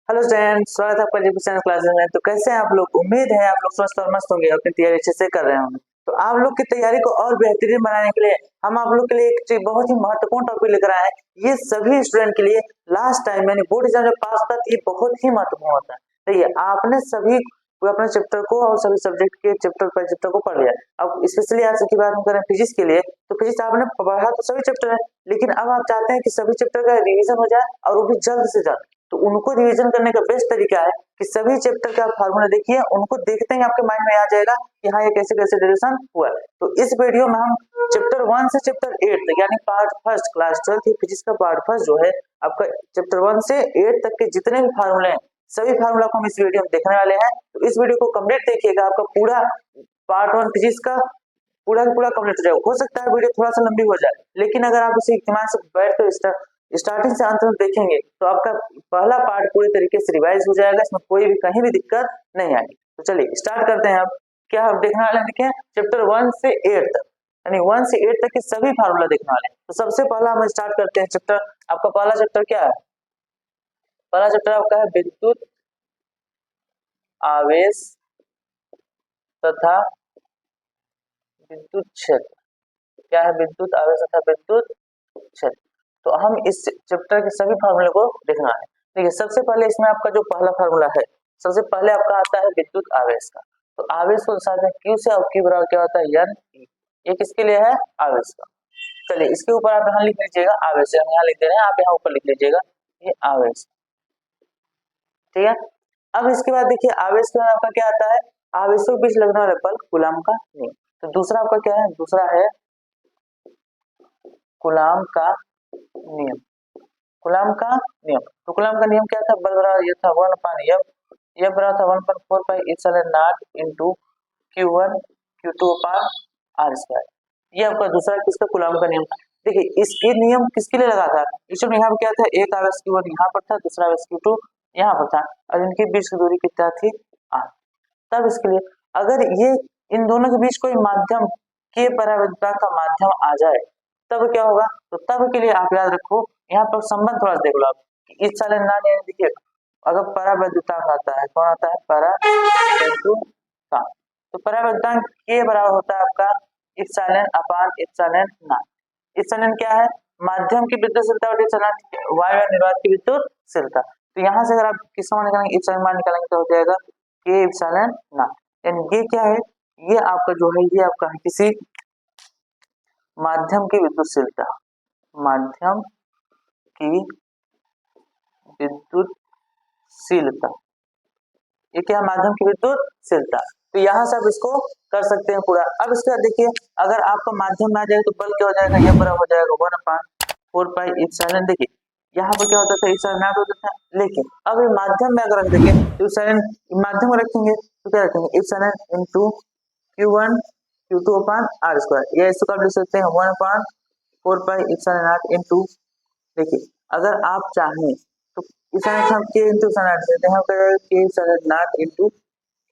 Hello student, स्वागत है आपका जीपीएससी क्लासेस में। तो कैसे हैं आप लोग? उम्मीद है आप लोग स्वस्थ और मस्त होंगे, अपनी तैयारी अच्छे से कर रहे होंगे। तो आप लोग की तैयारी को और बेहतरीन बनाने के लिए हम आप लोग के लिए एक बहुत ही महत्वपूर्ण टॉपिक लेकर आए हैं। ये सभी स्टूडेंट के लिए लास्ट टाइम यानी बोर्ड एग्जाम जब पास होता है तो ये बहुत ही महत्वपूर्ण होता है। तो ये आपने सभी अपने चैप्टर को और सभी सब्जेक्ट के चैप्टर पर चैप्टर को पढ़ लिया। अब स्पेशली आज की बात हम करें फिजिक्स के लिए, तो फिजिक्स आपने पढ़ा तो सभी चैप्टर है, लेकिन अब आप चाहते हैं कि सभी चैप्टर का रिवीजन हो जाए और वो भी जल्द से जल्द। तो उनको रिवीजन करने का बेस्ट तरीका है कि सभी चैप्टर का फार्मूला देखिए, उनको देखते ही आपके माइंड में आ जाएगा कि हाँ ये कैसे कैसे डेरिवेशन हुआ है। तो इस वीडियो में हम चैप्टर 1 से चैप्टर 8 तक यानी पार्ट फर्स्ट क्लास 12 फिजिक्स का पार्ट फर्स्ट जो है आपका चैप्टर 1 से 8 तक के जितने भी फार्मूले हैं सभी फार्मूला को हम इस वीडियो में देखने वाले हैं। तो इस वीडियो को कंप्लीट देखिएगा, आपका पूरा पार्ट 1 फिजिक्स का पूरा का पूरा कंप्लीट हो जाएगा। हो सकता है वीडियो थोड़ा सा लंबी हो जाए, लेकिन अगर आप इसे दिमाग से बैठ कर स्टार्टिंग से अंत तक देखेंगे तो आपका पहला पार्ट पूरी तरीके से रिवाइज हो जाएगा, इसमें कोई भी कहीं भी दिक्कत नहीं आएगी। तो चलिए स्टार्ट करते हैं। अब क्या हम देखने वाले हैं, देखिए चैप्टर 1 से 8 तक यानी 1 से 8 तक के सभी फार्मूला देखने वाले हैं। तो सबसे पहला हम स्टार्ट करते हैं चैप्टर। आपका पहला चैप्टर क्या है? पहला चैप्टर आपका है विद्युत आवेश तथा विद्युत क्षेत्र। क्या है? विद्युत आवेश तथा विद्युत क्षेत्र। तो हम इस चैप्टर के सभी फार्मूले को देखना है। देखिए सबसे पहले इसमें आपका जो पहला फार्मूला है, सबसे पहले आपका आता है विद्युत आवेश का। तो आवेश को दर्शाते हैं Q से, और Q बराबर क्या होता है N। ये किसके लिए है? आवेश का। चलिए इसके ऊपर आप यहाँ लिख लीजिएगा आवेश, हम यहाँ लिख दे रहे हैं, आप यहाँ ऊपर लिख लीजिएगा ये आवेश। ठीक है। अब इसके बाद देखिए आवेश के बाद आपका क्या आता है? आवेशों के बीच लगने वाले बल, कूलाम का नियम। तो दूसरा आपका क्या है? दूसरा है कूलाम का नियम। कूलाम का नियम। तो कूलाम का नियम क्या था? बल बराबर ये था 1/F। F बराबर था 1.4 पाई epsilon naught into Q1 Q2 अपान R स्क्वायर। ये आपका दूसरा किसका? कूलाम का नियम था। देखिए इसके नियम किसके लिए लगा था? इसमें यहाँ पे क्या था? एक आवेश Q1 यहाँ पर था, दूसरा आवेश Q2 यहाँ पर था, और इनके बीच की दूरी कितना थी? R। तब इसके लिए अगर ये इन दोनों के बीच कोई माध्यम के परावैद्युता का माध्यम आ जाए तब क्या होगा? तो तब के लिए आप याद रखो, यहाँ पर संबंध थोड़ा देख लो आप। इस साल ना देखिए, अगर परावैद्युतांक आता है, कौन आता है? परावैद्युतांक। तो परावैद्युतांक के बराबर होता है आपका epsilon upon epsilon not. Epsilon क्या है? माध्यम की विद्युतशीलता और इप्सिलॉन वायु और निर्वात की विद्युतशीलता। तो यहाँ से अगर आप किसका मान निकालेंगे? इप्सिलॉन मान निकालेंगे तो हो जाएगा के इप्सिलॉन नॉट। यानी ये क्या है? ये आपका जो है ये आपका है किसी माध्यम की विद्युतशीलता, माध्यम की विद्युतशीलता। ये क्या? माध्यम की विद्युतशीलता। तो यहाँ से आप इसको कर सकते हैं पूरा। अब इसके बाद देखिए अगर आपका माध्यम ना जाए तो बल क्या हो जाएगा? ये बराबर हो जाएगा 1/4 पाई एप्सिलॉन। देखिए यहाँ पर क्या होता था? एप्सिलॉन नॉट होता था, लेकिन अब ये माध्यम में अगर रख देंगे तो एप्सिलॉन माध्यम में रखेंगे तो क्या रखेंगे? एप्सिलॉन इनटू Q1 Q2 अपान R स्क्वायर। ये इसको आप लिख सकते हैं 1/4 पाई एप्सिलॉन नॉट इनटू। देखिए अगर आप चाहें तो इप्सिलॉन हम के इनटू एप्सिलॉन नॉट देते हैं, के epsilon naught into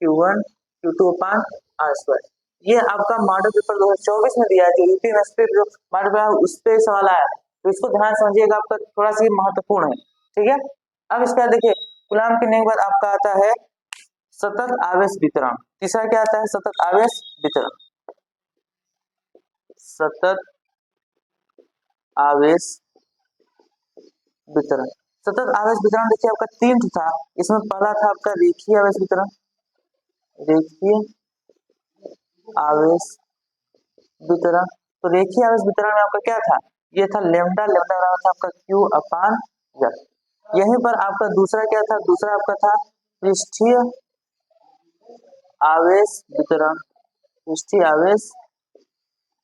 Q1 Q2 अपान R स्क्वायर। ये आपका मॉडल पेपर 2024 में दिया है, जो यूपी में जो मॉडल पेपर उस पे सवाल आया है, तो इसको ध्यान समझिएगा, आपका थोड़ा सा महत्वपूर्ण है। ठीक है। अब इसके बाद देखिए कूलाम के नियम के बाद आपका आता है सतत आवेश वितरण। तीसरा क्या आता है? सतत आवेश वितरण। सतत आवेश वितरण। सतत आवेश वितरण देखिए आपका 3 था। इसमें पहला था आपका रेखीय आवेश वितरण। रेखीय आवेश वितरण। तो रेखीय आवेश वितरण में आपका क्या था? ये था लेमडा। लेमडा बराबर था आपका Q अपान F। यहीं पर आपका दूसरा क्या था? दूसरा आपका था पृष्ठीय आवेश वितरण। पृष्ठीय आवेश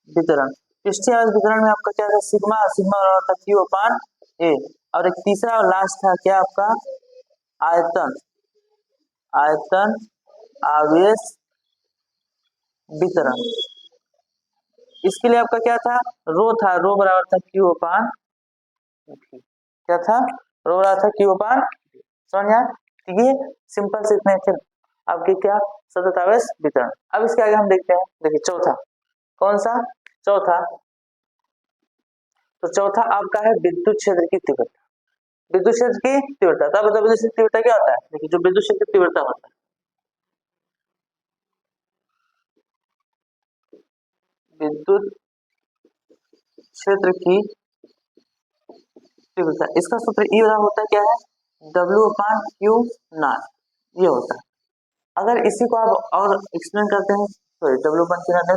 वितरण। पृष्ठीय आवेश वितरण में आपका क्या था? सिग्मा। सिग्मा बराबर था Q अपान A। और एक तीसरा और लास्ट था क्या आपका? आयतन। आयतन आवेश वितरण। इसके लिए आपका क्या था? रो था। रो बराबर था Q अपान। क्या था? रो बराबर था Q अपान। समझ आया? ये सिंपल से इतने थे आपके क्या? सतत आवेश वितरण। अब इसके आगे हम देखते हैं। देखिए चौथा, कौन सा? चौथा। तो चौथा आपका है विद्युत क्षेत्र की तीव्रता। विद्युत क्षेत्र की तीव्रता। तब बताओ विद्युत क्षेत्र की तीव्रता क्या होता है? देखिए जो विद्युत क्षेत्र की तीव्रता होता है, विद्युत क्षेत्र की तीव्रता, इसका सूत्र ई बराबर होता है क्या है? W/Q0 ये होता है। अगर इसी को आप और एक्सप्लेन करते हैं, सॉरी W/Q0 नहीं था,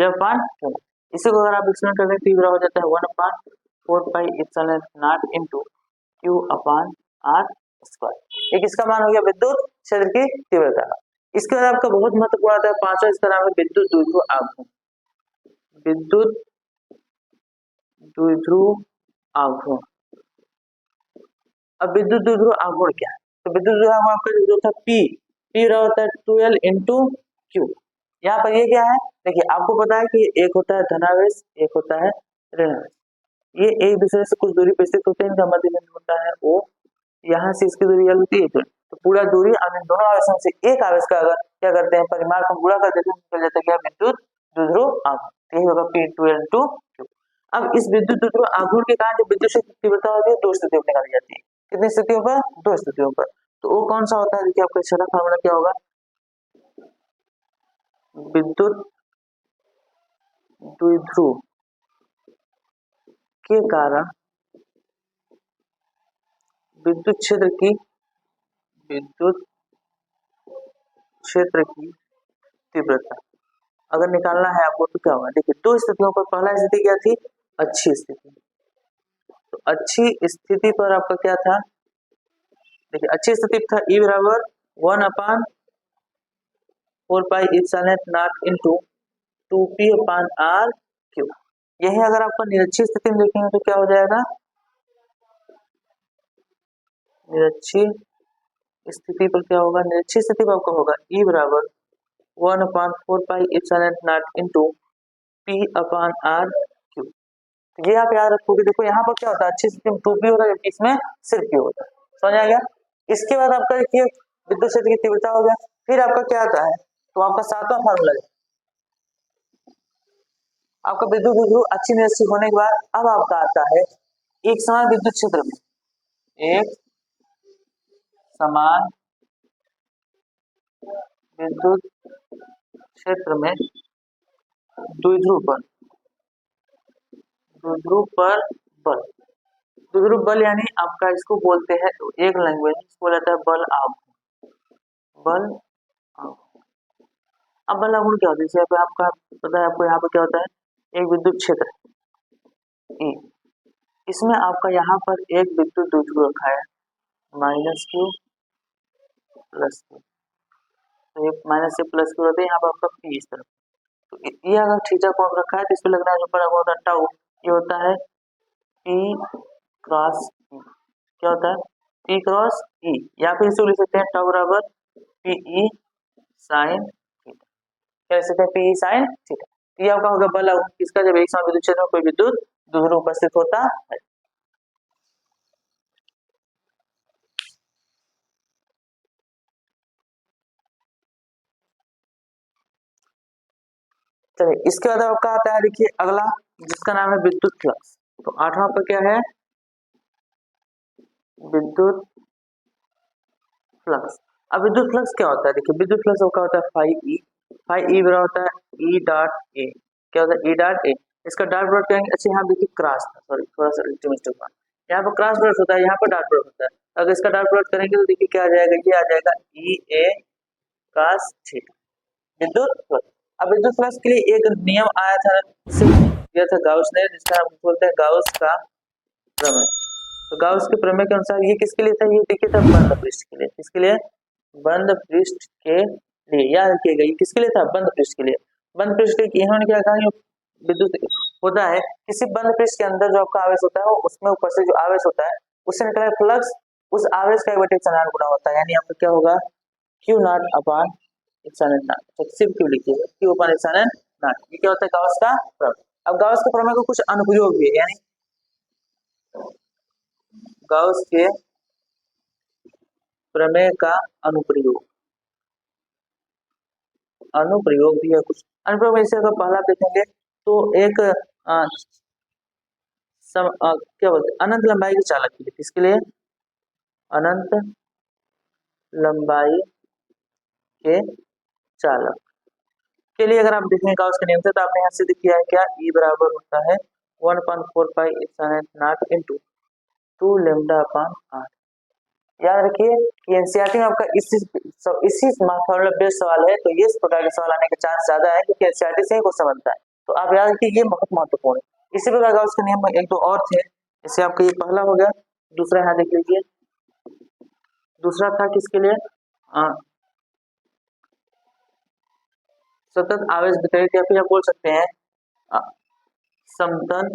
F/Q0, इसी को अगर आप एक्सप्लेन करते हैं तो ई बराबर हो जाता है 1/4πε0 इंटू Q/R²। एक इसका मान हो गया विद्युत क्षेत्र की तीव्रता। इसके बाद आपका बहुत महत्वपूर्ण आता है पांचवा, इसका नाम है विद्युत द्विध्रुव आघूर्ण। विद्युत द्विध्रुव आघूर्ण। अब विद्युत द्विध्रुव आघूर्ण क्या है? तो विद्युत द्विध्रुव आघूर्ण आपका जो था P रहा होता है 12 इंटू Q। यहाँ पर ये क्या है? देखिए आपको पता है कि एक होता है धनावेश, एक होता है ऋणावेश। ये एक दूसरे से कुछ दूरी पर स्थित होते हैं, इनका मध्य बिंदु होता है O। यहाँ से इसकी दूरी L होती है, तो पूरा दूरी अब इन दोनों आवेशों से एक आवेश का अगर क्या करते हैं परिमाण को गुणा कर देते हैं, निकल जाता है क्या? विद्युत द्विध्रुव आघूर्ण। यही होगा P12 इंटू Q। अब इस विद्युत द्विध्रुव आघूर्ण के कारण जो विद्युत क्षेत्र की तीव्रता होती है दो स्थितियों में निकाली जाती है। कितनी स्थितियों पर? दो स्थितियों पर। तो वो कौन सा होता है? देखिए आपका छोटा फार्मूला क्या होगा? विद्युत द्विध्रुव के कारण विद्युत क्षेत्र की तीव्रता अगर निकालना है आपको तो क्या होगा? देखिए दो स्थितियों पर, पहला स्थिति क्या थी? अच्छी स्थिति। तो अच्छी स्थिति पर आपका क्या था? देखिए अच्छी स्थिति था E बराबर 1/4πε0 इंटू 2P/R²। यही अगर आपका निरक्षी स्थिति में देखेंगे तो क्या हो जाएगा? निरक्षी स्थिति पर क्या होगा? निरक्षी स्थिति पर आपका होगा E बराबर 1/4πε0 इंटू P/R²। ये आप याद रखोगे। देखो यहाँ पर क्या होता है? अच्छी स्थिति में 2P होता है, जबकि इसमें सिर्फ P होता है। समझ आ गया? इसके बाद आपका देखिए विद्युत क्षेत्र की तीव्रता हो गया। फिर आपका क्या आता है? तो आपका सातवां फार्मूला है आपका विद्युत द्विध्रुव अच्छी निरक्षी होने के बाद अब आपका आता है एक समान विद्युत क्षेत्र में, एक समान विद्युत क्षेत्र में द्विध्रुव पर बल। द्विध्रुव बल यानी आपका इसको बोलते हैं एक लैंग्वेज इसको बोला जाता है बल आघूर्ण। अब बल आघूर्ण क्या होता है? जैसे आपका पता है आपको यहाँ पर क्या होता है? एक विद्युत क्षेत्र E, इसमें आपका यहाँ पर एक विद्युत द्विध्रुव रखा है -Q प्लस Q। तो ये माइनस से प्लस Q होते हैं, यहाँ पर आपका P इस तरफ। तो ये अगर थीटा कोण रखा है तो इस पे लगना है जो बड़ा होता है टाउ, ये होता है P क्रॉस E। क्या होता है? P क्रॉस E, या फिर इसे लिख सकते हैं टाउ बराबर PE साइन थीटा। क्या लिख सकते हैं? PE sine theta. ये आपका होगा बल आघूर्ण किसका? जब एक समान विद्युत क्षेत्र में कोई विद्युत द्विध्रुव उपस्थित होता है। चलिए इसके बाद आपका आता है देखिए अगला, जिसका नाम है विद्युत फ्लक्स। तो आठवां पर क्या है? विद्युत फ्लक्स। अब विद्युत फ्लक्स क्या होता है? देखिए विद्युत फ्लक्स क्या होता है? फाई ई बराबर होता है E डॉट A। क्या होता है? E dot A। इसका डॉट प्रोडक्ट करेंगे। अच्छा यहाँ देखिए क्रॉस था, सॉरी थोड़ा सा मिस्टेक हुआ। यहाँ पर क्रॉस प्रोडक्ट होता है, यहाँ पर डॉट प्रोडक्ट होता है। अगर इसका डॉट प्रोडक्ट करेंगे तो देखिए क्या आ जाएगा? ये आ जाएगा EA cos थीटा विद्युत फ्लक्स। अब विद्युत फ्लक्स के लिए एक नियम आया था, दिया था गाउस ने, जिसका हम बोलते हैं गाउस का प्रमेय। तो गाउस के प्रमेय के अनुसार ये किसके लिए था? ये देखिए था बंद पृष्ठ के लिए। किसके लिए? बंद पृष्ठ के लिए। याद रखिएगा ये किसके लिए था? बंद पृष्ठ के लिए। बंद पृष्ठ के इन्होंने क्या कहा? विद्युत होता है किसी बंद पृष्ठ के अंदर जो आपका आवेश होता है उसमें उपस्थित जो आवेश होता है उससे निकला फ्लक्स उस आवेश का 1/8 गुना होता है। यानी आपका क्या होगा? Q0/1/8। तो सिर्फ क्यों लिखिएगा Q/1/8। ये क्या होता है? गाउस का प्रमेय। अब गाउस के प्रमेय को कुछ अनुप्रयोग भी है, यानी गाउस के प्रमेय का अनुप्रयोग भी है। कुछ अनुप्रयोग में से अगर पहला देखेंगे तो एक क्या बोलते हैं, अनंत लंबाई के चालक के लिए। किसके लिए? अनंत लंबाई के चालक के लिए अगर आप देखेंगे गाउस के नियम से, तो आपने यहाँ से किया है क्या, E बराबर होता है 1/4 pi epsilon naught into 2 lambda upon r। याद रखिए कि एनसीईआरटी में आपका इसी फॉर्मूला बेस्ड सवाल है, तो ये इस प्रकार के सवाल आने के चांस ज्यादा है क्योंकि एनसीईआरटी से ही क्वेश्चन बनता है। तो आप याद रखिए ये बहुत महत्वपूर्ण है। इसी प्रकार का उसके नियम में एक दो और थे, जैसे आपका ये पहला हो गया, दूसरा यहाँ देख लीजिए, दूसरा था किसके लिए, सतत आवेश वितरित, या फिर आप बोल सकते हैं समतल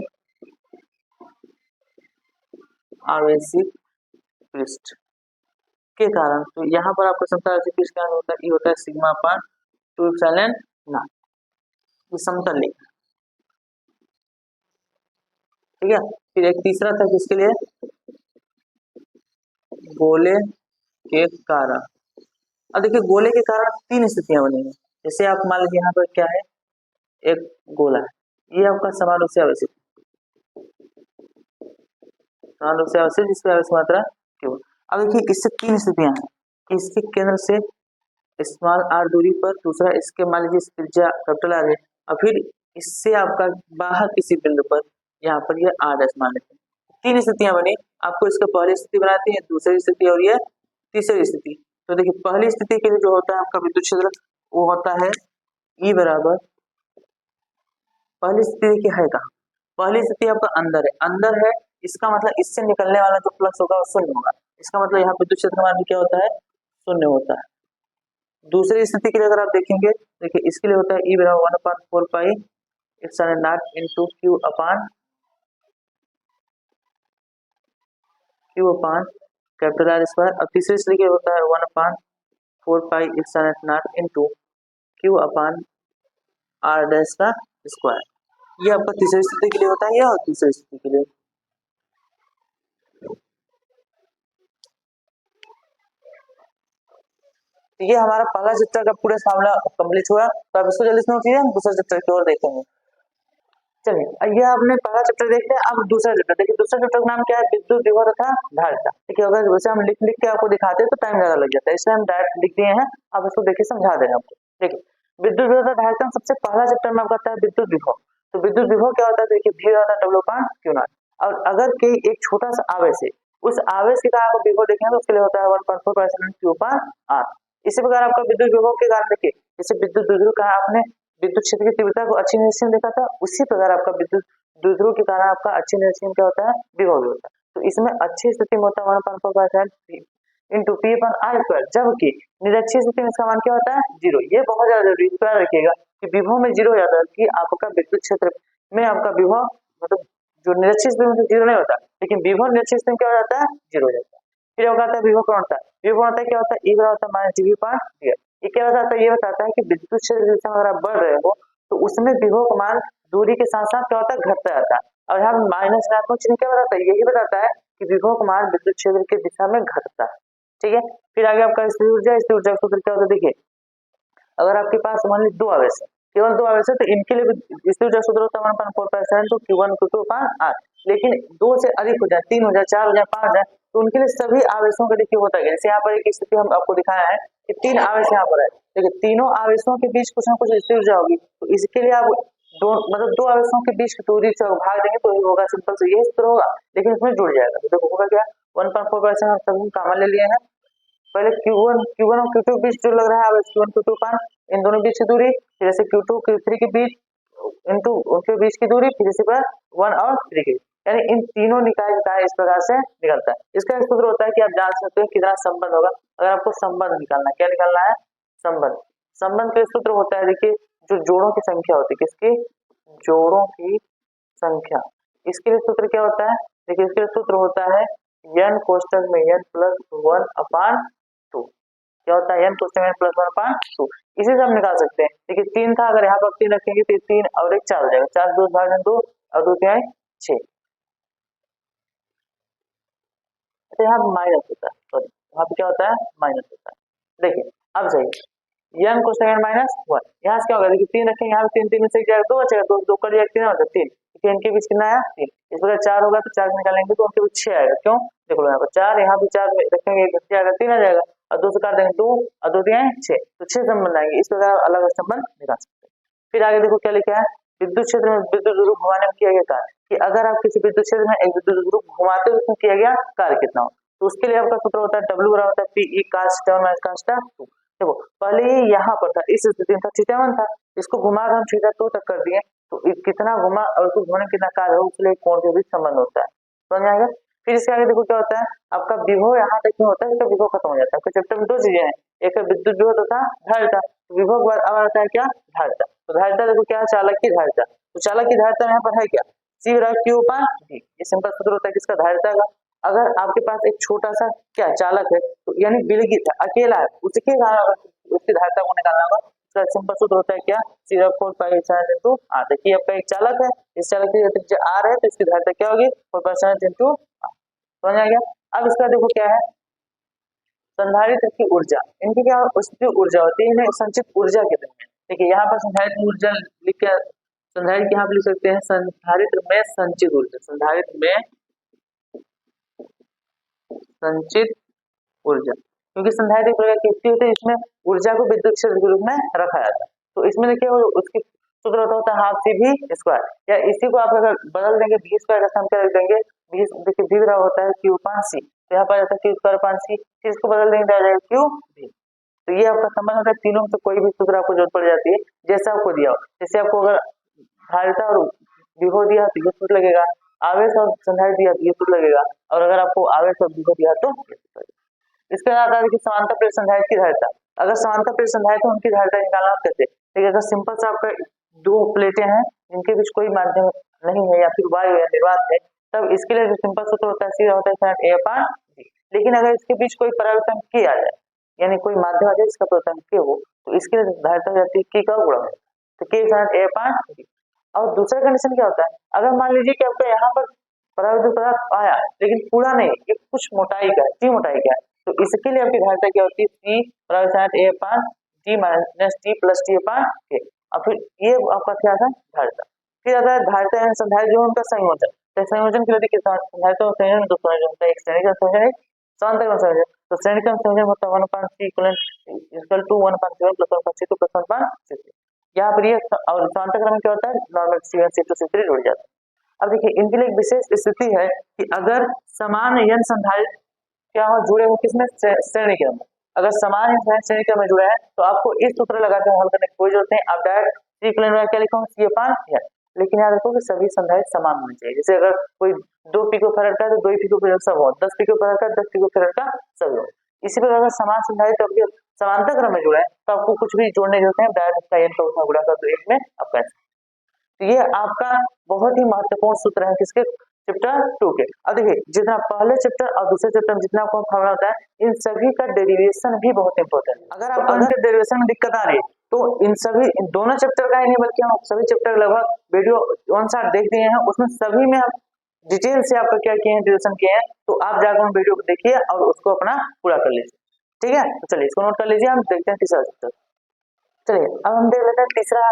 आवेशित पृष्ठ के कारण। तो यहाँ पर आपका समतल आवेशित पृष्ठ क्या होता है, ये होता है सिग्मा अपान 2 एप्सिलॉन नॉट, ये समतल लिखा, ठीक है। फिर एक तीसरा था किसके लिए, गोले के कारण। अब देखिए गोले के कारण तीन स्थितियां बनेंगी। जैसे आप मान लीजिए यहाँ पर क्या है, एक गोला है, ये आपका समान रूप से आवेशित, समान रूप से आवेशित जिसकी आवेश मात्रा क्यू। अब देखिए इससे तीन स्थितियां हैं, इसके केंद्र से स्मॉल आर दूरी पर, दूसरा इसके मान लीजिए त्रिज्या कैपिटल आर है, और फिर इससे आपका बाहर किसी बिंदु पर, यहाँ पर ये आर डैश मान लेते हैं। तीन स्थितियां बनी, आपको इसका पहली स्थिति बनाती है, दूसरी स्थिति और ये तीसरी स्थिति। तो देखिए पहली स्थिति के लिए जो होता है आपका विद्युत क्षेत्र वो होता है E बराबर, पहली स्थिति की है कहाँ, पहली स्थिति आपका अंदर है, अंदर है इसका मतलब इससे निकलने वाला जो फ्लक्स होगा वो शून्य होगा, इसका मतलब यहाँ विद्युत क्षेत्र मान क्या होता है, शून्य होता है। दूसरी स्थिति के लिए अगर आप देखेंगे, देखिए इसके लिए होता है E बराबर 1/4 pi epsilon naught into Q upon capital R square. और तीसरी स्थिति के लिए होता है 1/4 pi epsilon naught into Q upon R dash का स्क्वायर। ये आपका तीसरी स्थिति के लिए होता है, और तीसरी स्थिति के लिए। तो ये हमारा पहला चैप्टर का पूरा फार्मूला कंप्लीट हुआ, तो आप इसको जल्दी से नोट कीजिए, हम दूसरे चैप्टर की ओर देखेंगे। चलिए ये आपने पहला चैप्टर देख लिया, अब दूसरा चैप्टर देखिए। दूसरा चैप्टर का नाम क्या है, विद्युत विभव तथा धारिता। देखिए अगर वैसे हम लिख लिख के आपको दिखाते हैं तो टाइम ज्यादा लग जाता है, इसलिए हम डायरेक्ट लिख दिए हैं, आप इसको देखिए समझा देंगे आपको। देखिए विद्युत विभव तथा धारिता सबसे पहला चैप्टर में आपका आता है विद्युत विभव। तो विद्युत विभव क्या होता है, देखिए V होता है W/Q0। और अगर कोई एक छोटा सा आवेश है, उस आवेश के कारण आपको विभव देखेंगे तो उसके लिए होता है 1/4 Q/R। इसी प्रकार आपका विद्युत विभव के कारण देखिए, जैसे विद्युत द्विध्रुव का आपने विद्युत क्षेत्र की तीव्रता को अच्छी निरीक्षण देखा था, उसी प्रकार आपका विद्युत द्विध्रुव के कारण आपका अच्छी निरीक्षण क्या होता है, विभव भी होता है। तो इसमें अच्छी स्थिति में होता है 1/4 into P upon R square, जबकि निरक्षी स्थिति में इसका मान क्या होता है, जीरो। ये बहुत ज्यादा जरूरी है, रखिएगा कि विभव में जीरो हो जाता है कि आपका विद्युत क्षेत्र में आपका विभव मतलब जो निरक्षी स्थिति में जीरो नहीं होता, लेकिन विभव निरक्षी स्थिति में क्या हो जाता है, जीरो हो जाता है। फिर होगा आता है विभव प्रवणता। विभव प्रवणता क्या होता है, E बराबर होता है माइनस dV पर dx। ये क्या बताता है, ये बताता है कि विद्युत क्षेत्र की दिशा में अगर आप बढ़ रहे हो तो उसमें विभव का मान दूरी के साथ साथ क्या होता है, घटता जाता है। और यहाँ माइनस ऋणात्मक चिन्ह क्या बताता है, यही बताता है कि विभव का मान विद्युत क्षेत्र की दिशा में घटता है, ठीक है। फिर आगे आपका स्थिर ऊर्जा सूत्र क्या होता है, देखिए अगर आपके पास मान लीजिए दो आवेश है, केवल दो आवेश है, तो इनके लिए स्थिर ऊर्जा सूत्र होता है 1/4 तो Q1 Q2 R। लेकिन दो से अधिक हो जाए, तीन हो जाए, चार हो जाए, पांच हो जाए, तो उनके लिए सभी आवेशों का देखिए होता है। जैसे यहाँ पर एक स्थिति हम आपको दिखाया है कि तीन आवेश यहाँ पर है, देखिए तीनों आवेशों के बीच कुछ ना कुछ स्थिर ऊर्जा होगी, तो इसके लिए आप दो मतलब दो आवेशों के बीच की दूरी से भाग देंगे तो होगा, सिंपल से यही सूत्र होगा, लेकिन इसमें जुड़ जाएगा। तो देखो होगा क्या, 1/4 हम सभी कॉमन ले लिए हैं। पहले Q1 और Q2 के बीच जो लग रहा है आवेश Q1 Q2 का, इन दोनों बीच की दूरी, फिर जैसे Q2 Q3 के बीच इनटू उनके बीच की दूरी, फिर इसी पर 1 और 3 की, यानी इन तीनों निकाय का इस प्रकार से निकलता है। इसका सूत्र होता है कि आप जान सकते हो कितना संबंध होगा। अगर आपको संबंध निकालना है, क्या निकालना है, संबंध। संबंध का सूत्र होता है, देखिए जो जोड़ों की संख्या होती है, किसकी, जोड़ों की संख्या, इसके लिए सूत्र क्या होता है, देखिए इसके लिए सूत्र होता है n कोष्टक में n प्लस 1/2। क्या होता है, n कोष्टक में n प्लस 1/2। इसे से हम निकाल सकते हैं। देखिए तीन था, अगर यहाँ पर तीन रखेंगे तो तीन और एक चार हो जाएगा, 4 2 भाग 2 और 2 क्या है 6। तो यहाँ माइनस होता है, सॉरी यहाँ पे क्या होता है, माइनस होता है। देखिए अब सही, n कोष्टक n माइनस 1, यहाँ से क्या होगा, देखिए तीन रखेंगे, यहाँ पे तीन तीन में से क्या दो बचेगा, दो दो कर दिया, तीन हो जाए तीन, इनके बीच कितना आया, तीन। इस प्रकार 4 होगा तो 4 निकालेंगे तो उनके 6 आएगा। क्यों? देखो यहाँ पर 4, यहाँ भी 4 रखेंगे, एक बच्चे आएगा 3 आ जाएगा, और 2 से काट देंगे 2 और 2 दिए 6, तो 6 संबंध आएंगे। इस प्रकार अलग अलग संबंध निकाल सकते हैं। फिर आगे देखो क्या लिखा है, विद्युत क्षेत्र में विद्युत ध्रुव घुमाने में किया गया कार्य, कि अगर आप किसी विद्युत क्षेत्र में एक विद्युत ध्रुव घुमाते हुए उसमें किया गया कार्य कितना हो, तो उसके लिए आपका सूत्र होता है W बराबर होता है PE cos θ - cos θ 2। देखो पहले ही यहाँ पर था, इस स्थिति में था θ1 था, इसको घुमा कर हम θ2 तक कर दिए, तो कितना घुमा और उसको घुमाने कितना कार्य हो, उसके लिए कोण के बीच संबंध होता है। समझ में आएगा? फिर इसके आगे देखो क्या होता है, आपका विभव यहाँ तक नहीं होता है, इसका विभव खत्म हो जाता है। आपके चैप्टर में 2 चीजें हैं, एक है विद्युत विभव तथा धारिता। विभव के बाद अब आता है क्या, धारिता। तो धारिता देखो क्या है, चालक की धारिता। तो चालक की धारिता यहाँ पर है क्या, C बराबर Q/D। ये सिंपल सूत्र होता है किसका, धारिता का। अगर आपके पास एक छोटा सा क्या चालक है, तो यानी विलगित है, अकेला है, उसकी धारिता को निकालना होगा। इसका सिंपल सूत्र होता है क्या, C बराबर 4π into R। देखिए आपका एक चालक है, इस चालक की त्रिज्या R है, तो इसकी धारिता क्या होगी, 4π into R। समझ आ गया? अब इसका देखो क्या है, संधारित्र की ऊर्जा, इनकी क्या उसकी ऊर्जा होती है, इन्हें संचित ऊर्जा कहते हैं। देखिए यहाँ पर संधारित्र ऊर्जा लिख के, संधारित्र यहाँ पर लिख सकते हैं संधारित्र में संचित ऊर्जा, संधारित्र में संचित ऊर्जा, क्योंकि संधारित्र एक प्रकार की युक्ति होती है इसमें ऊर्जा को विद्युत क्षेत्र के रूप में रखा जाता है। तो इसमें देखिए उसकी सूत्र होता है हाफ C V स्क्वायर, या इसी को आप अगर बदल देंगे V स्क्वायर का सम क्या रख देंगे, देखिए V बराबर होता है Q/C, तो यहाँ पर आता है Q स्क्वायर C, इसको बदल देंगे तो आ जाएगा QV। तो ये आपका संबंध होता है, तीनों में से कोई भी सूत्र आपको जरूरत पड़ जाती है, जैसे आपको दिया हो। जैसे आपको अगर धारिता और विभव दिया तो ये सूत्र लगेगा, आवेश और संधारित्र दिया तो ये सूत्र लगेगा, और अगर आपको आवेश और विभव दिया तो इसके बाद आता है कि समांतर प्लेट संधारित्र की धारिता। अगर समांतर प्लेट संधारित्र उनकी धारिता निकालना कैसे, देखिए अगर सिंपल सा आपका 2 प्लेटें हैं जिनके बीच कोई माध्यम नहीं है या फिर वायु या निर्वात है, तब इसके लिए जो सिंपल सूत्र होता है C होता है sin A/D। लेकिन अगर इसके बीच कोई परिवर्तन K आ जाए, यानी कोई माध्यम आ जाए इसका परिवर्तन K हो, तो इसके लिए धारिता हो जाती है K का गुणा, तो K sin A/D। और दूसरा कंडीशन क्या होता है, अगर मान लीजिए कि आपका यहाँ पर परावर्तित पदार्थ आया लेकिन पूरा नहीं, ये कुछ मोटाई का है, T मोटाई का है, तो इसके लिए आपकी धारिता क्या होती है, C बराबर sin A/D minus T plus T/K। और फिर ये आपका क्या था, धारिता। फिर आता है धारिता एवं संधारित्र जोन का संयोजन। तो संयोजन के लिए देखिए धारिता और संयोजन दो संयोजन होता है, एक श्रेणी का संयोजन, एक समांतर का संयोजन। तो श्रेणी का संयोजन होता है 1/C equal to 1/C1 plus 1/C2 plus 1/C3। यहाँ पर ये और समांतर क्रम में क्या होता है, नॉर्मल C1 C2 C3 जुड़ जाता है। अब देखिए इनके लिए एक विशेष स्थिति है कि अगर समान यन संधारित्र क्या हो जुड़े हो किसमें, श्रेणी क्रम में। अगर समान श्रेणी क्रम में जुड़ा है तो आपको इस सूत्र लगाकर हल करने की कोई जरूरत नहीं, आप डायरेक्ट C इक्वल क्या लिखोगे, C/N। लेकिन याद रखो कि सभी संधारित्र समान होने चाहिए। जैसे अगर कोई 2 पिकोफैराड का तो 2 पिकोफैराड सब हो, 10 पिकोफैराड का 10 पिकोफैराड का सब हो। इसी प्रकार अगर समान संधारित्र आपके समांतर क्रम में जुड़ा है तो आपको कुछ भी जोड़ने की जरूरत है, डायरेक्ट का n का उसमें गुणा कर दो 1 में आपका। तो ये आपका बहुत ही महत्वपूर्ण सूत्र है किसके, चैप्टर 2 के। अब देखिए जितना पहले चैप्टर और दूसरे चैप्टर में जितना आपको फॉर्मूला होता है, इन सभी का डेरिवेशन भी बहुत इंपॉर्टेंट है। अगर आपको अंदर डेरिवेशन में दिक्कत आ रही है तो इन दोनों चैप्टर का ही नहीं बल्कि हम सभी चैप्टर लगभग वीडियो 1 साथ देख दिए हैं, उसमें सभी में आप डिटेल से आपका क्या किए हैं, डेरिवेशन किए हैं। तो आप जाकर वीडियो को देखिए और उसको अपना पूरा कर लीजिए, ठीक है। तो चलिए इसको नोट कर लीजिए, हम देखते हैं तीसरा चैप्टर। चलिए अब हम देख लेते हैं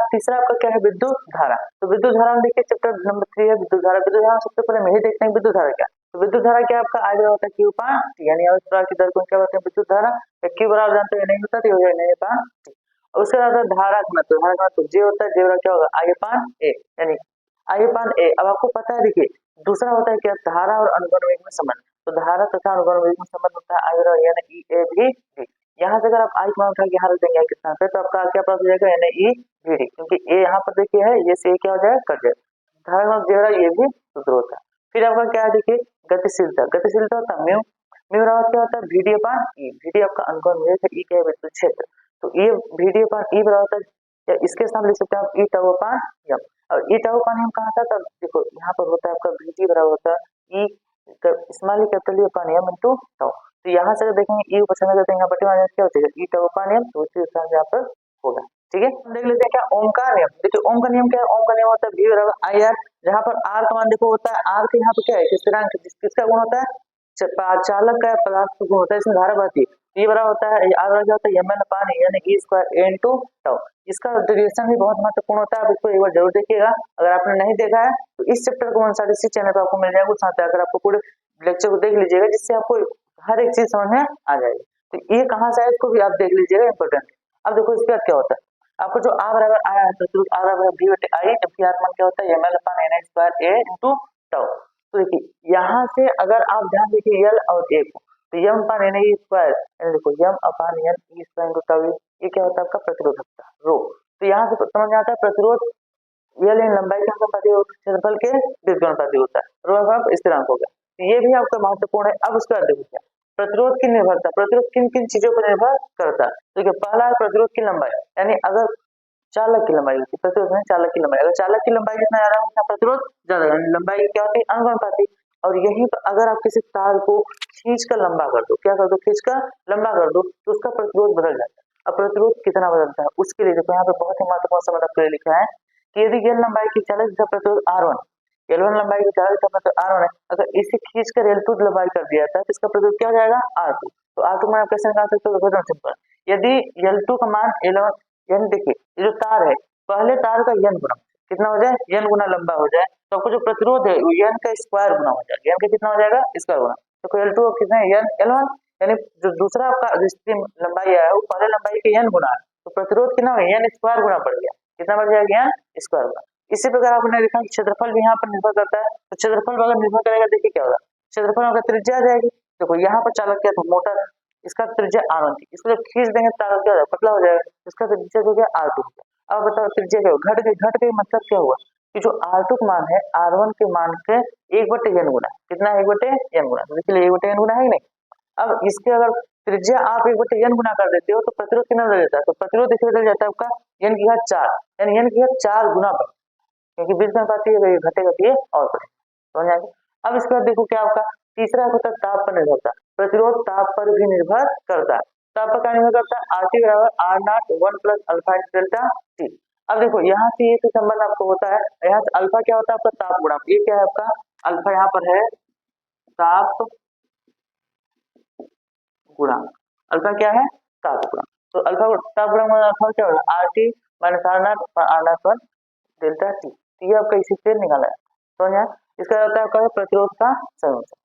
तीसरा आपका क्या है, विद्युत धारा। तो विद्युत धारा में देखिए चैप्टर नंबर 3 है विद्युत धारा। विद्युत धारा सबसे पहले हम यही देखते हैं विद्युत धारा क्या। तो विद्युत धारा क्या आपका आगे होता है Q/T, यानी आवेश प्रवाह की दर को क्या बोलते हैं, विद्युत धारा। Q बराबर जानते हैं नहीं होता तो हो जाएगा N/T। उसके बाद धारा घनत्व, धारा घनत्व J होता है, J बराबर क्या होगा I/A, यानी I/A। अब आपको पता है देखिए दूसरा होता है क्या, धारा और अनुगण वेग में संबंध। तो धारा तथा अनुगण वेग में संबंध होता है I बराबर यानी EAV। यहाँ से अगर आप I मान उठा के यहाँ रख देंगे कितना पे, तो आपका क्या प्राप्त हो जाएगा, NAEVD, क्योंकि A यहाँ पर देखिए है, ये से क्या हो जाएगा, कट जाएगा। धारा जो ये भी सूत्र होता है। फिर आपका क्या है देखिए गतिशीलता, गतिशीलता होता है म्यू बराबर क्या होता है VD/E। VD आपका अनुगण वेग है, E क्या है विद्युत क्षेत्र, तो ये VD/E बराबर होता है, इसके साथ लिख सकते हैं आप E/M। और E/M कहाँ था, तब देखो यहाँ पर होता है आपका VD बराबर होता है E small capital M into tau. तो यहाँ से देखेंगे E को पसंद करते हैं, बटे माइनस क्या हो जाएगा E/M, तो उसी हिसाब से यहाँ पर होगा, ठीक है। हम देख लेते हैं क्या ओम का नियम। देखिए ओम का नियम क्या है, ओम का नियम होता है V बराबर IR, जहाँ पर R का मान देखो होता है, R के यहाँ पर क्या है, स्थिरांक किसका गुण होता है, चालक का पदार्थ का गुण होता है, इसमें धारा बहती है। ये बड़ा होता है आर बड़ा क्या होता है ml अपान यानी ई स्क्वायर ए इंटू टाउ। इसका डेरिवेशन भी बहुत महत्वपूर्ण होता है, आप इसको एक बार जरूर देखिएगा। अगर आपने नहीं देखा है तो इस चैप्टर को अनुसार इसी चैनल पर आपको मिल जाएगा, उस साथ अगर आपको पूरे लेक्चर को देख लीजिएगा जिससे आपको हर एक चीज समझ में आ जाएगी। तो ये कहाँ से है इसको भी आप देख लीजिएगा, इंपॉर्टेंट। अब देखो इसके बाद क्या होता है, आपको जो आ बराबर आया है तो आ बराबर बी बटे आई, जबकि आर मान क्या होता है ml अपान एन स्क्वायर ए इंटू टाउ। तो देखिए यहाँ से अगर आप ध्यान देखिए यल और ए को, तो यम अपान एन स्क्वायर, देखो m upon n e square into tau, ये क्या होता है आपका प्रतिरोधकता रो। तो यहाँ से समझ में आता है प्रतिरोध यल इन लंबाई के अनुपाती होता है, क्षेत्रफल के दीर्घानुपाती होता है, रो अब स्थिरांक हो गया। तो ये भी आपका महत्वपूर्ण है। अब उसके बाद देखो क्या प्रतिरोध की निर्भरता, प्रतिरोध किन किन चीजों पर निर्भर करता है। देखिए पहला है प्रतिरोध की लंबाई, यानी अगर चालक की लंबाई होती है प्रतिरोध में, चालक की लंबाई, अगर चालक की लंबाई जितना ज्यादा है उतना प्रतिरोध ज्यादा, लंबाई क्या होती है अनुपाती। और यही अगर आप किसी तार को खींच कर लंबा कर दो, क्या कर दो खींच कर लंबा कर दो, तो उसका प्रतिरोध बदल जाता है। अब प्रतिरोध कितना बदलता है उसके लिए देखो यहाँ पे बहुत ही महत्वपूर्ण समझ आपके लिए लिखा है कि यदि एल लंबाई की चालक का प्रतिरोध R1, L1 लंबाई की चालक का प्रतिरोध R1 है, अगर इसे खींच कर L2 लंबाई कर दिया था तो इसका प्रतिरोध क्या हो जाएगा R2। तो R2 मान आप कैसे निकाल सकते हो, बहुत सिंपल, यदि L2 का मान L1, यानी देखिए ये जो तार है पहले तार का n गुना कितना हो जाए n गुना लंबा हो जाए, तो आपको जो प्रतिरोध है वो n का स्क्वायर गुना हो जाएगा, n का कितना हो जाएगा स्क्वायर गुना। तो L2 कितना है n L1, यानी जो दूसरा आपका जिसकी लंबाई है वो पहले लंबाई के n गुना है, तो प्रतिरोध कितना है n स्क्वायर गुना बढ़ गया, कितना बढ़ जाएगा n स्क्वायर गुना। इसी प्रकार आपने देखा क्षेत्रफल भी यहाँ पर निर्भर करता है, तो क्षेत्रफल अगर निर्भर करेगा देखिए क्या होगा, क्षेत्रफल अगर त्रिज्या आ जाएगी, देखो यहाँ पर चालक क्या था मोटर, इसका त्रिज्या R1 थी, इसको जब खींच देंगे तार क्या होगा पतला हो जाएगा, इसका त्रिज्या हो गया R2। अब बताओ त्रिज्या क्या होगा, घट गई मतलब क्या हुआ कि जो R2 का मान है R1 के मान के 1/n गुना, कितना 1/n गुना, तो देखिए 1/n गुना है ही नहीं। अब इसके अगर त्रिज्या आप 1/n गुना कर देते हो तो प्रतिरोध कितना बदल जाता है, तो प्रतिरोध देखिए बदल जाता है आपका n की घात 4, यानी n की घात 4 गुना बढ़, क्योंकि बीच में पाती है घटेगा तो ये और बढ़े, समझ आएगा। अब इसके बाद देखो क्या आपका तीसरा होता है ताप पर निर्भरता, प्रतिरोध ताप पर भी निर्भर करता है। ताप पर क्या निर्भर करता है, RT बराबर R not 1 plus alpha delta T। अब देखो यहाँ से ये संबंध आपको होता है, यहाँ से अल्फा क्या होता है आपका ताप गुणा, ये क्या है आपका अल्फा यहाँ पर है ताप गुणा, अल्फा क्या है ताप गुणा, तो अल्फा ताप गुणा अल्फा क्या होगा RT माइनस R नॉट पर डेल्टा T। ये आपका इसी से निकाला है, समझ आया। इसका होता है आपका प्रतिरोध का संयोजन।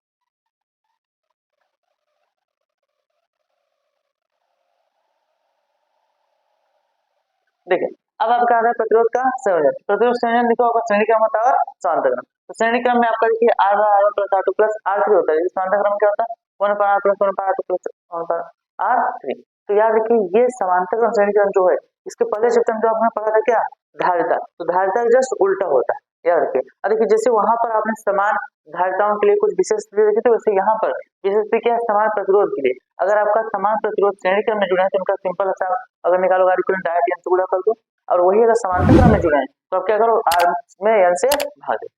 देखिए अब आपका आ रहा है प्रतिरोध का संयोजन। प्रतिरोध संयोजन देखो आपका श्रेणी क्रम होता है और समांतर क्रम। तो श्रेणी क्रम में आपका देखिए R1 plus R2 plus R3 होता है, समांतर क्रम क्या होता है 1/r plus 1/r2 plus 1/r3। तो याद रखिए ये समांतर क्रम श्रेणी क्रम जो है इसके पहले चैप्टर में जो आपने पढ़ा था क्या धारिता, तो धारिता जस्ट उल्टा होता है, याद रखिए। और देखिए जैसे वहां पर आपने समान धारिताओं के लिए कुछ विशेष देखी थी, वैसे यहाँ पर विशेष क्या है समान प्रतिरोध के लिए। अगर आपका समान प्रतिरोध श्रेणी क्रम में जुड़ा है तो उनका सिंपल सा अगर निकालो डायरेक्ट n से गुणा कर दो, और वही अगर समांतर क्रम में जुड़े हैं तो आप क्या करो r में n से भाग दो,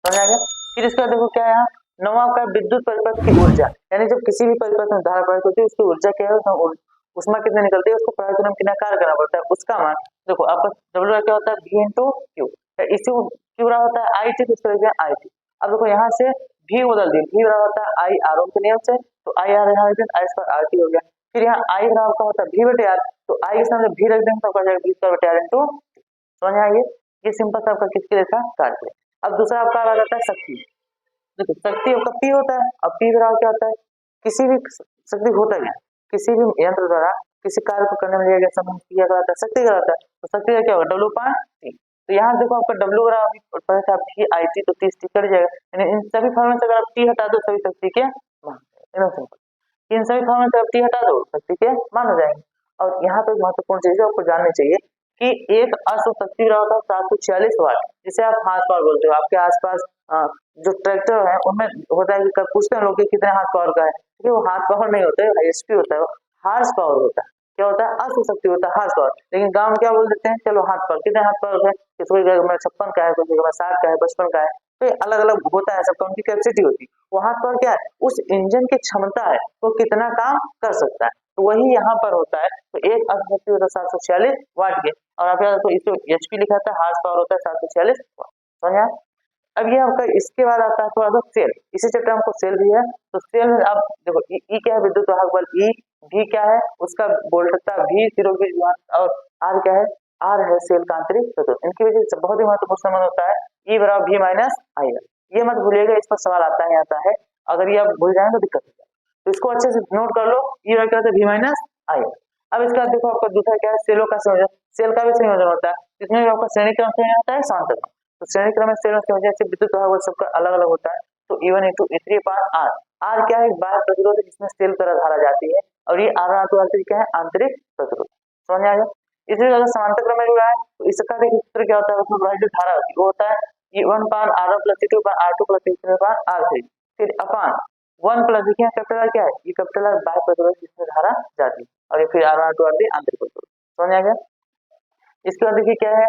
समझ आ गया। फिर इसका देखो क्या है यहाँ नवा का विद्युत परिपथ की ऊर्जा, यानी जब किसी भी परिपथ में धारा प्रवाहित होती है उसकी ऊर्जा क्या है उसमें कितने निकलती है उसको परावर्तन में कितना कार्य करना पड़ता है, उसका मान देखो आपका W क्या होता है V इंटू क्यू, इसी क्यू बराबर होता है आई टी, तो इसका लिखा आई टी। अब देखो यहाँ से V बदल दिया, V बराबर होता है आई R1 के नियम से, तो आई आर यहाँ आई स्क्वायर आर टी हो गया। फिर यहाँ आई बराबर का होता है V बटे आर, तो आई के सामने V रख देंगे तो आपका जाएगा V स्क्वायर बटे आर इंटू, समझ आइए। ये सिंपल सा आपका किसके लिए था कार्य। अब दूसरा आपका आ जाता है शक्ति, देखो शक्ति आपका P होता है, अब P बराबर क्या होता है किसी भी शक्ति होता है किसी भी यंत्र द्वारा किसी कार्य को करने में लिया गया समय किया कराता है शक्ति कराता है, तो शक्ति का क्या होगा W पान T। तो यहाँ देखो आपका W बराबर पहले था V आई टी, तो 30 T कट जाएगा, यानी इन सभी फॉर्मूले से अगर आप T हटा दो सभी शक्ति के मान, इन सभी फॉर्मूले से आप T हटा दो शक्ति के मान हो जाएंगे। और यहाँ पे महत्वपूर्ण चीज आपको जाननी चाहिए कि एक अश्व शक्ति होता है 746 वाट, जिसे आप हाथ पावर बोलते हो। आपके आसपास जो ट्रैक्टर है उनमें होता है कि पूछते हैं लोग कि कितने हाथ पावर का है, क्योंकि वो हाथ पावर नहीं होता है एचपी होता है, हार्स पावर होता है। क्या होता है अश्व शक्ति होता है हार्स पावर, लेकिन गांव में क्या बोल देते हैं चलो हाथ पावर, कितने हाथ पावर है, किसी जगह में 56 का है, किसी जगह में 60 का है, 55 का है, तो अलग अलग होता है सबका उनकी कैपेसिटी होती है। वो हाथ पावर क्या है उस इंजन की क्षमता है वो कितना काम कर सकता है, तो वही यहाँ पर होता है। तो एक अश्व शक्ति होता है 746 वाट के, और आप याद रखो इसको एचपी लिखा था हार्स पावर होता है 746 वाट, समझ आया। अब ये आपका इसके बाद आता है थोड़ा सा सेल, इसी चैप्टर हमको सेल भी है। तो सेल में आप देखो ई क्या है, विद्युत वाहक बल ई, भी क्या है उसका वोल्टता भी, जीरो भी, और आर क्या है, आर है सेल का आंतरिक प्रतिरोध। इनकी वजह से बहुत ही महत्वपूर्ण संबंध होता है ई बराबर भी माइनस आई। ये मत भूलिएगा, इस पर सवाल आता ही आता है, अगर ये आप भूल जाएंगे तो दिक्कत हो जाएगी। तो इसको अच्छे से नोट कर लो, ई क्या होता है भी माइनस आई। अब इसका देखो आपका दूसरा क्या है, सेलों का संयोजन। सेल का भी संयोजन होता है, इसमें भी आपका श्रेणी क्रम संयोजन होता है, समांतर क्रम। तो श्रेणी क्रम में सेलों की वजह से विद्युत वाहक बल सबका अलग अलग होता है। तो E1 E2 E3 upon R, are क्या है, एक बाह्य प्रतिरोध है जिसमें सेल तरह धारा जाती है, और ये R1 क्या है, आंतरिक प्रतिरोध। समझ आ गया। इसलिए अगर समांतर क्रम में जुड़ा है तो इसका देखिए सूत्र क्या होता है, उसमें जो धारा होती है वो होता है E1 अपान R1 प्लस E2 अपान R2 प्लस E3 अपान R3, फिर अपान 1 प्लस देखिए कैपिटल R क्या है, ये कैपिटल R बाह्य प्रतिरोध जिसमें धारा जाती है, और ये फिर R1 R2 R3 आंतरिक प्रतिरोध। समझ आ गया। इसके बाद देखिए क्या है,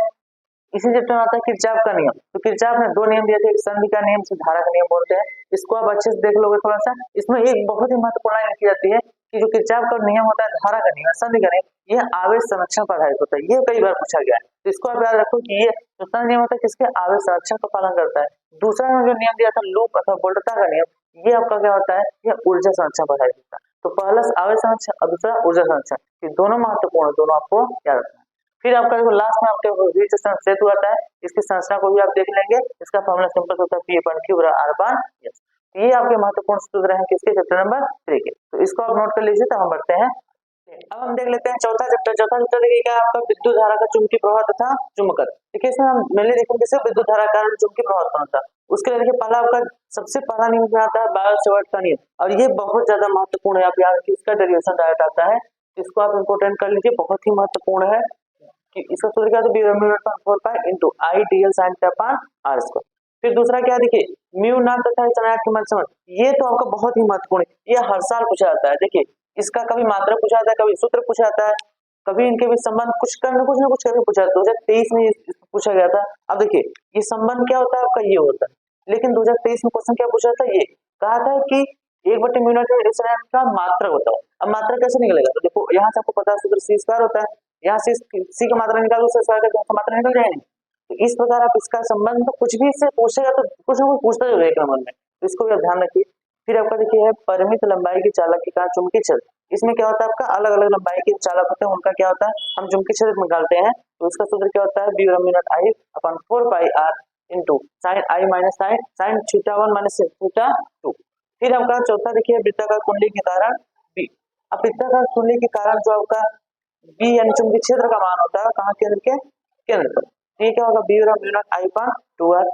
इसी चैप्टर में आता है किरचॉफ का नियम। तो किरचॉफ ने दो नियम दिए थे, संधि का नियम से धारा का नियम बोलते हैं। इसको आप अच्छे से देख लोगे थोड़ा सा, इसमें एक बहुत ही महत्वपूर्ण लाइन लिखी जाती है कि जो किरचॉफ का नियम होता है, धारा का नियम, संधि का नियम, यह आवेश संरक्षण पर आधारित होता है। ये कई बार पूछा गया है, तो इसको आप याद रखो कि ये जो संधि नियम होता है किसके, आवेश संरक्षण का पालन करता है। दूसरा जो नियम दिया था लूप अथवा वोल्टता का नियम, ये आपका क्या होता है, यह ऊर्जा संरक्षण पर आधारित होता है। तो पहला आवेश संरक्षण और दूसरा ऊर्जा संरक्षण, ये दोनों महत्वपूर्ण, दोनों आपको याद रखना है। फिर आपका देखो लास्ट में आपके विद्युत सेतु आता है, इसकी संरचना को भी आप देख लेंगे। इसका फॉर्मूला सिंपल होता है P/Q R/S। ये आपके महत्वपूर्ण सूत्र हैं किसके, चैप्टर नंबर 3 के। तो इसको आप नोट कर लीजिए, तब हम बढ़ते हैं। अब हम देख लेते हैं चौथा चैप्टर। चौथा चैप्टर देखिए क्या आपका विद्युत धारा का चुंबकीय प्रवाह तथा चुंबकत्व। देखिए इसमें हम मेनली देखेंगे सिर्फ विद्युत धारा का चुंबकीय प्रवाह उत्पन्न होता है। उसके लिए देखिए पहला आपका सबसे पहला नियम क्या आता है, बायो-सैवर्ट का नियम, और ये बहुत ज्यादा महत्वपूर्ण है। आप याद रखिए इसका डेरिवेशन डायरेक्ट आता है, इसको आप इंपोर्टेंट कर लीजिए, बहुत ही महत्वपूर्ण है कि इसका सूत्र क्या है, B/4 pi into I dl sin theta upon R²। फिर दूसरा क्या देखिए म्यू नॉट तथा चलनांक की संबंध, ये तो आपका बहुत ही महत्वपूर्ण है, ये हर साल पूछा जाता है। देखिए इसका कभी मात्रा पूछा जाता है, कभी सूत्र पूछा जाता है, कभी इनके भी संबंध कुछ ना कुछ करके पूछा जाता है। 2023 में पूछा गया था। अब देखिए ये संबंध क्या होता है आपका, ये होता है, लेकिन 2023 में क्वेश्चन क्या पूछा था, ये कहा था कि 1/म्यू नॉट का मात्रा होता है। अब मात्रा कैसे निकलेगा, तो देखो यहाँ से आपको पता है सूत्र C² होता है, यहाँ से सी का मात्रा निकालो, उससे स्क्वायर करके का मात्रा निकल जाएगी। तो इस प्रकार आप इसका संबंध तो कुछ भी इससे पूछेगा तो कुछ ना कुछ पूछता जरूर एक नंबर में, तो इसको भी आप ध्यान रखिए। फिर आपका देखिए है परिमित लंबाई के चालक के कारण चुंबकीय क्षेत्र। इसमें क्या होता है आपका अलग अलग लंबाई के चालक होते हैं, उनका क्या होता है हम चुंबकीय क्षेत्र निकालते हैं। तो इसका सूत्र क्या होता है B/I/4 pi R into sine I minus sine θ1 minus θ2। फिर आपका चौथा देखिए वृत्ताकार कुंडली के कारण B। अब वृत्ताकार कुंडली के कारण जो आपका बी यानी चुंबकीय क्षेत्र का मान होता है कहाँ, केंद्र के केंद्र पर। तो ये क्या होगा B/I/2R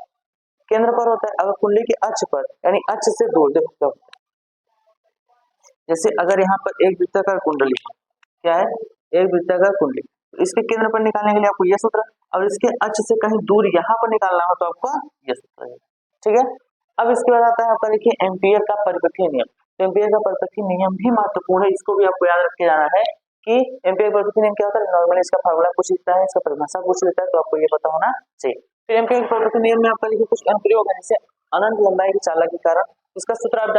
केंद्र पर होता है। अगर कुंडली के अक्ष पर यानी अक्ष से दूर, देखो क्या होता है, जैसे अगर यहाँ पर एक वृत्ताकार कुंडली क्या है, एक वृत्ताकार कुंडली, तो इसके केंद्र पर निकालने के लिए आपको यह सूत्र, और इसके अक्ष से कहीं दूर यहाँ पर निकालना हो तो आपको यह सूत्र है। ठीक है। अब इसके बाद आता है आपका देखिए एम्पियर का परिपथीय नियम। तो एम्पियर का परिपथीय नियम भी महत्वपूर्ण है, इसको भी आपको याद रख के जाना है कि एम्पियर परिपथीय नियम क्या होता है। नॉर्मली इसका फार्मूला पूछ लेता है, इसका परिभाषा पूछ लेता है, तो आपको ये पता होना चाहिए। फिर एम्पियर परिपथीय नियम में आपका देखिए कुछ अनुप्रयोग है, जैसे अनंत लंबाई के चालक के कारण इसका सूत्र आप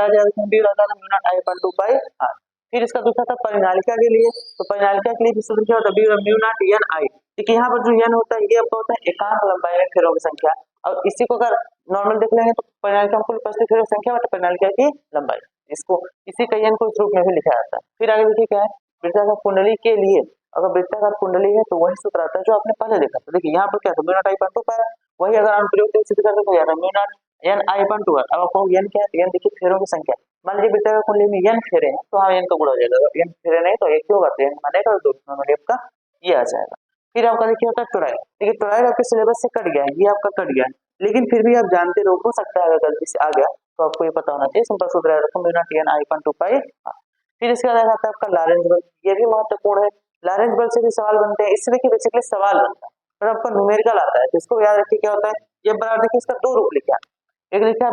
म्यू पाई आर। फिर इसका दूसरा था परिनालिका के लिए, तो परिनालिका के लिए सूत्र क्या होता है B/μ0 Ni। देखिए यहाँ पर जो n होता है ये आपका होता है एकांक लंबाई में फेरों की संख्या, और इसी को अगर नॉर्मल देख लेंगे तो परिनालिका कुल उपस्थित फेरों की संख्या मतलब परिनालिका की लंबाई, इसको इसी का n को इस रूप में भी लिखा जाता है। फिर आगे देखिए क्या है वृत्ताकार कुंडली के लिए, अगर वृत्ताकार कुंडली है तो वही सूत्र आता है जो आपने पहले देखा था। देखिए यहाँ पर क्या था म्यू0 वही अगर हम प्रयोग सिद्ध करते तो यार म्यू0 Ni/2R। अब आपको n क्या है, n देखिए फेरों की संख्या, मान लीजिए वृत्ताकार कुंडली में n फेरे हैं तो हाँ n का गुणा हो जाएगा, अगर n फेरे नहीं तो 1 होगा, तो n मानेगा तो 2 नॉर्मली आपका ये आ जाएगा। फिर आपका देखिए होता है टोराइड। देखिए टोराइड आपके सिलेबस से कट गया है, ये आपका कट गया है, लेकिन फिर भी आप जानते रहो, हो सकता है अगर गलती से आ गया तो आपको ये पता होना चाहिए। सिंपल सूत्र है म्यू0 Ni/2 पाई। फिर इसके बाद आता है आपका लॉरेंज बल, ये भी महत्वपूर्ण है। लॉरेंज बल से भी सवाल बनते हैं, इससे देखिए बेसिकली सवाल बनता है और आपका न्यूमेरिकल आता है, तो इसको याद रखिए क्या होता है। ये बराबर देखिए इसका दो रूप लिखा है, एक लिखा है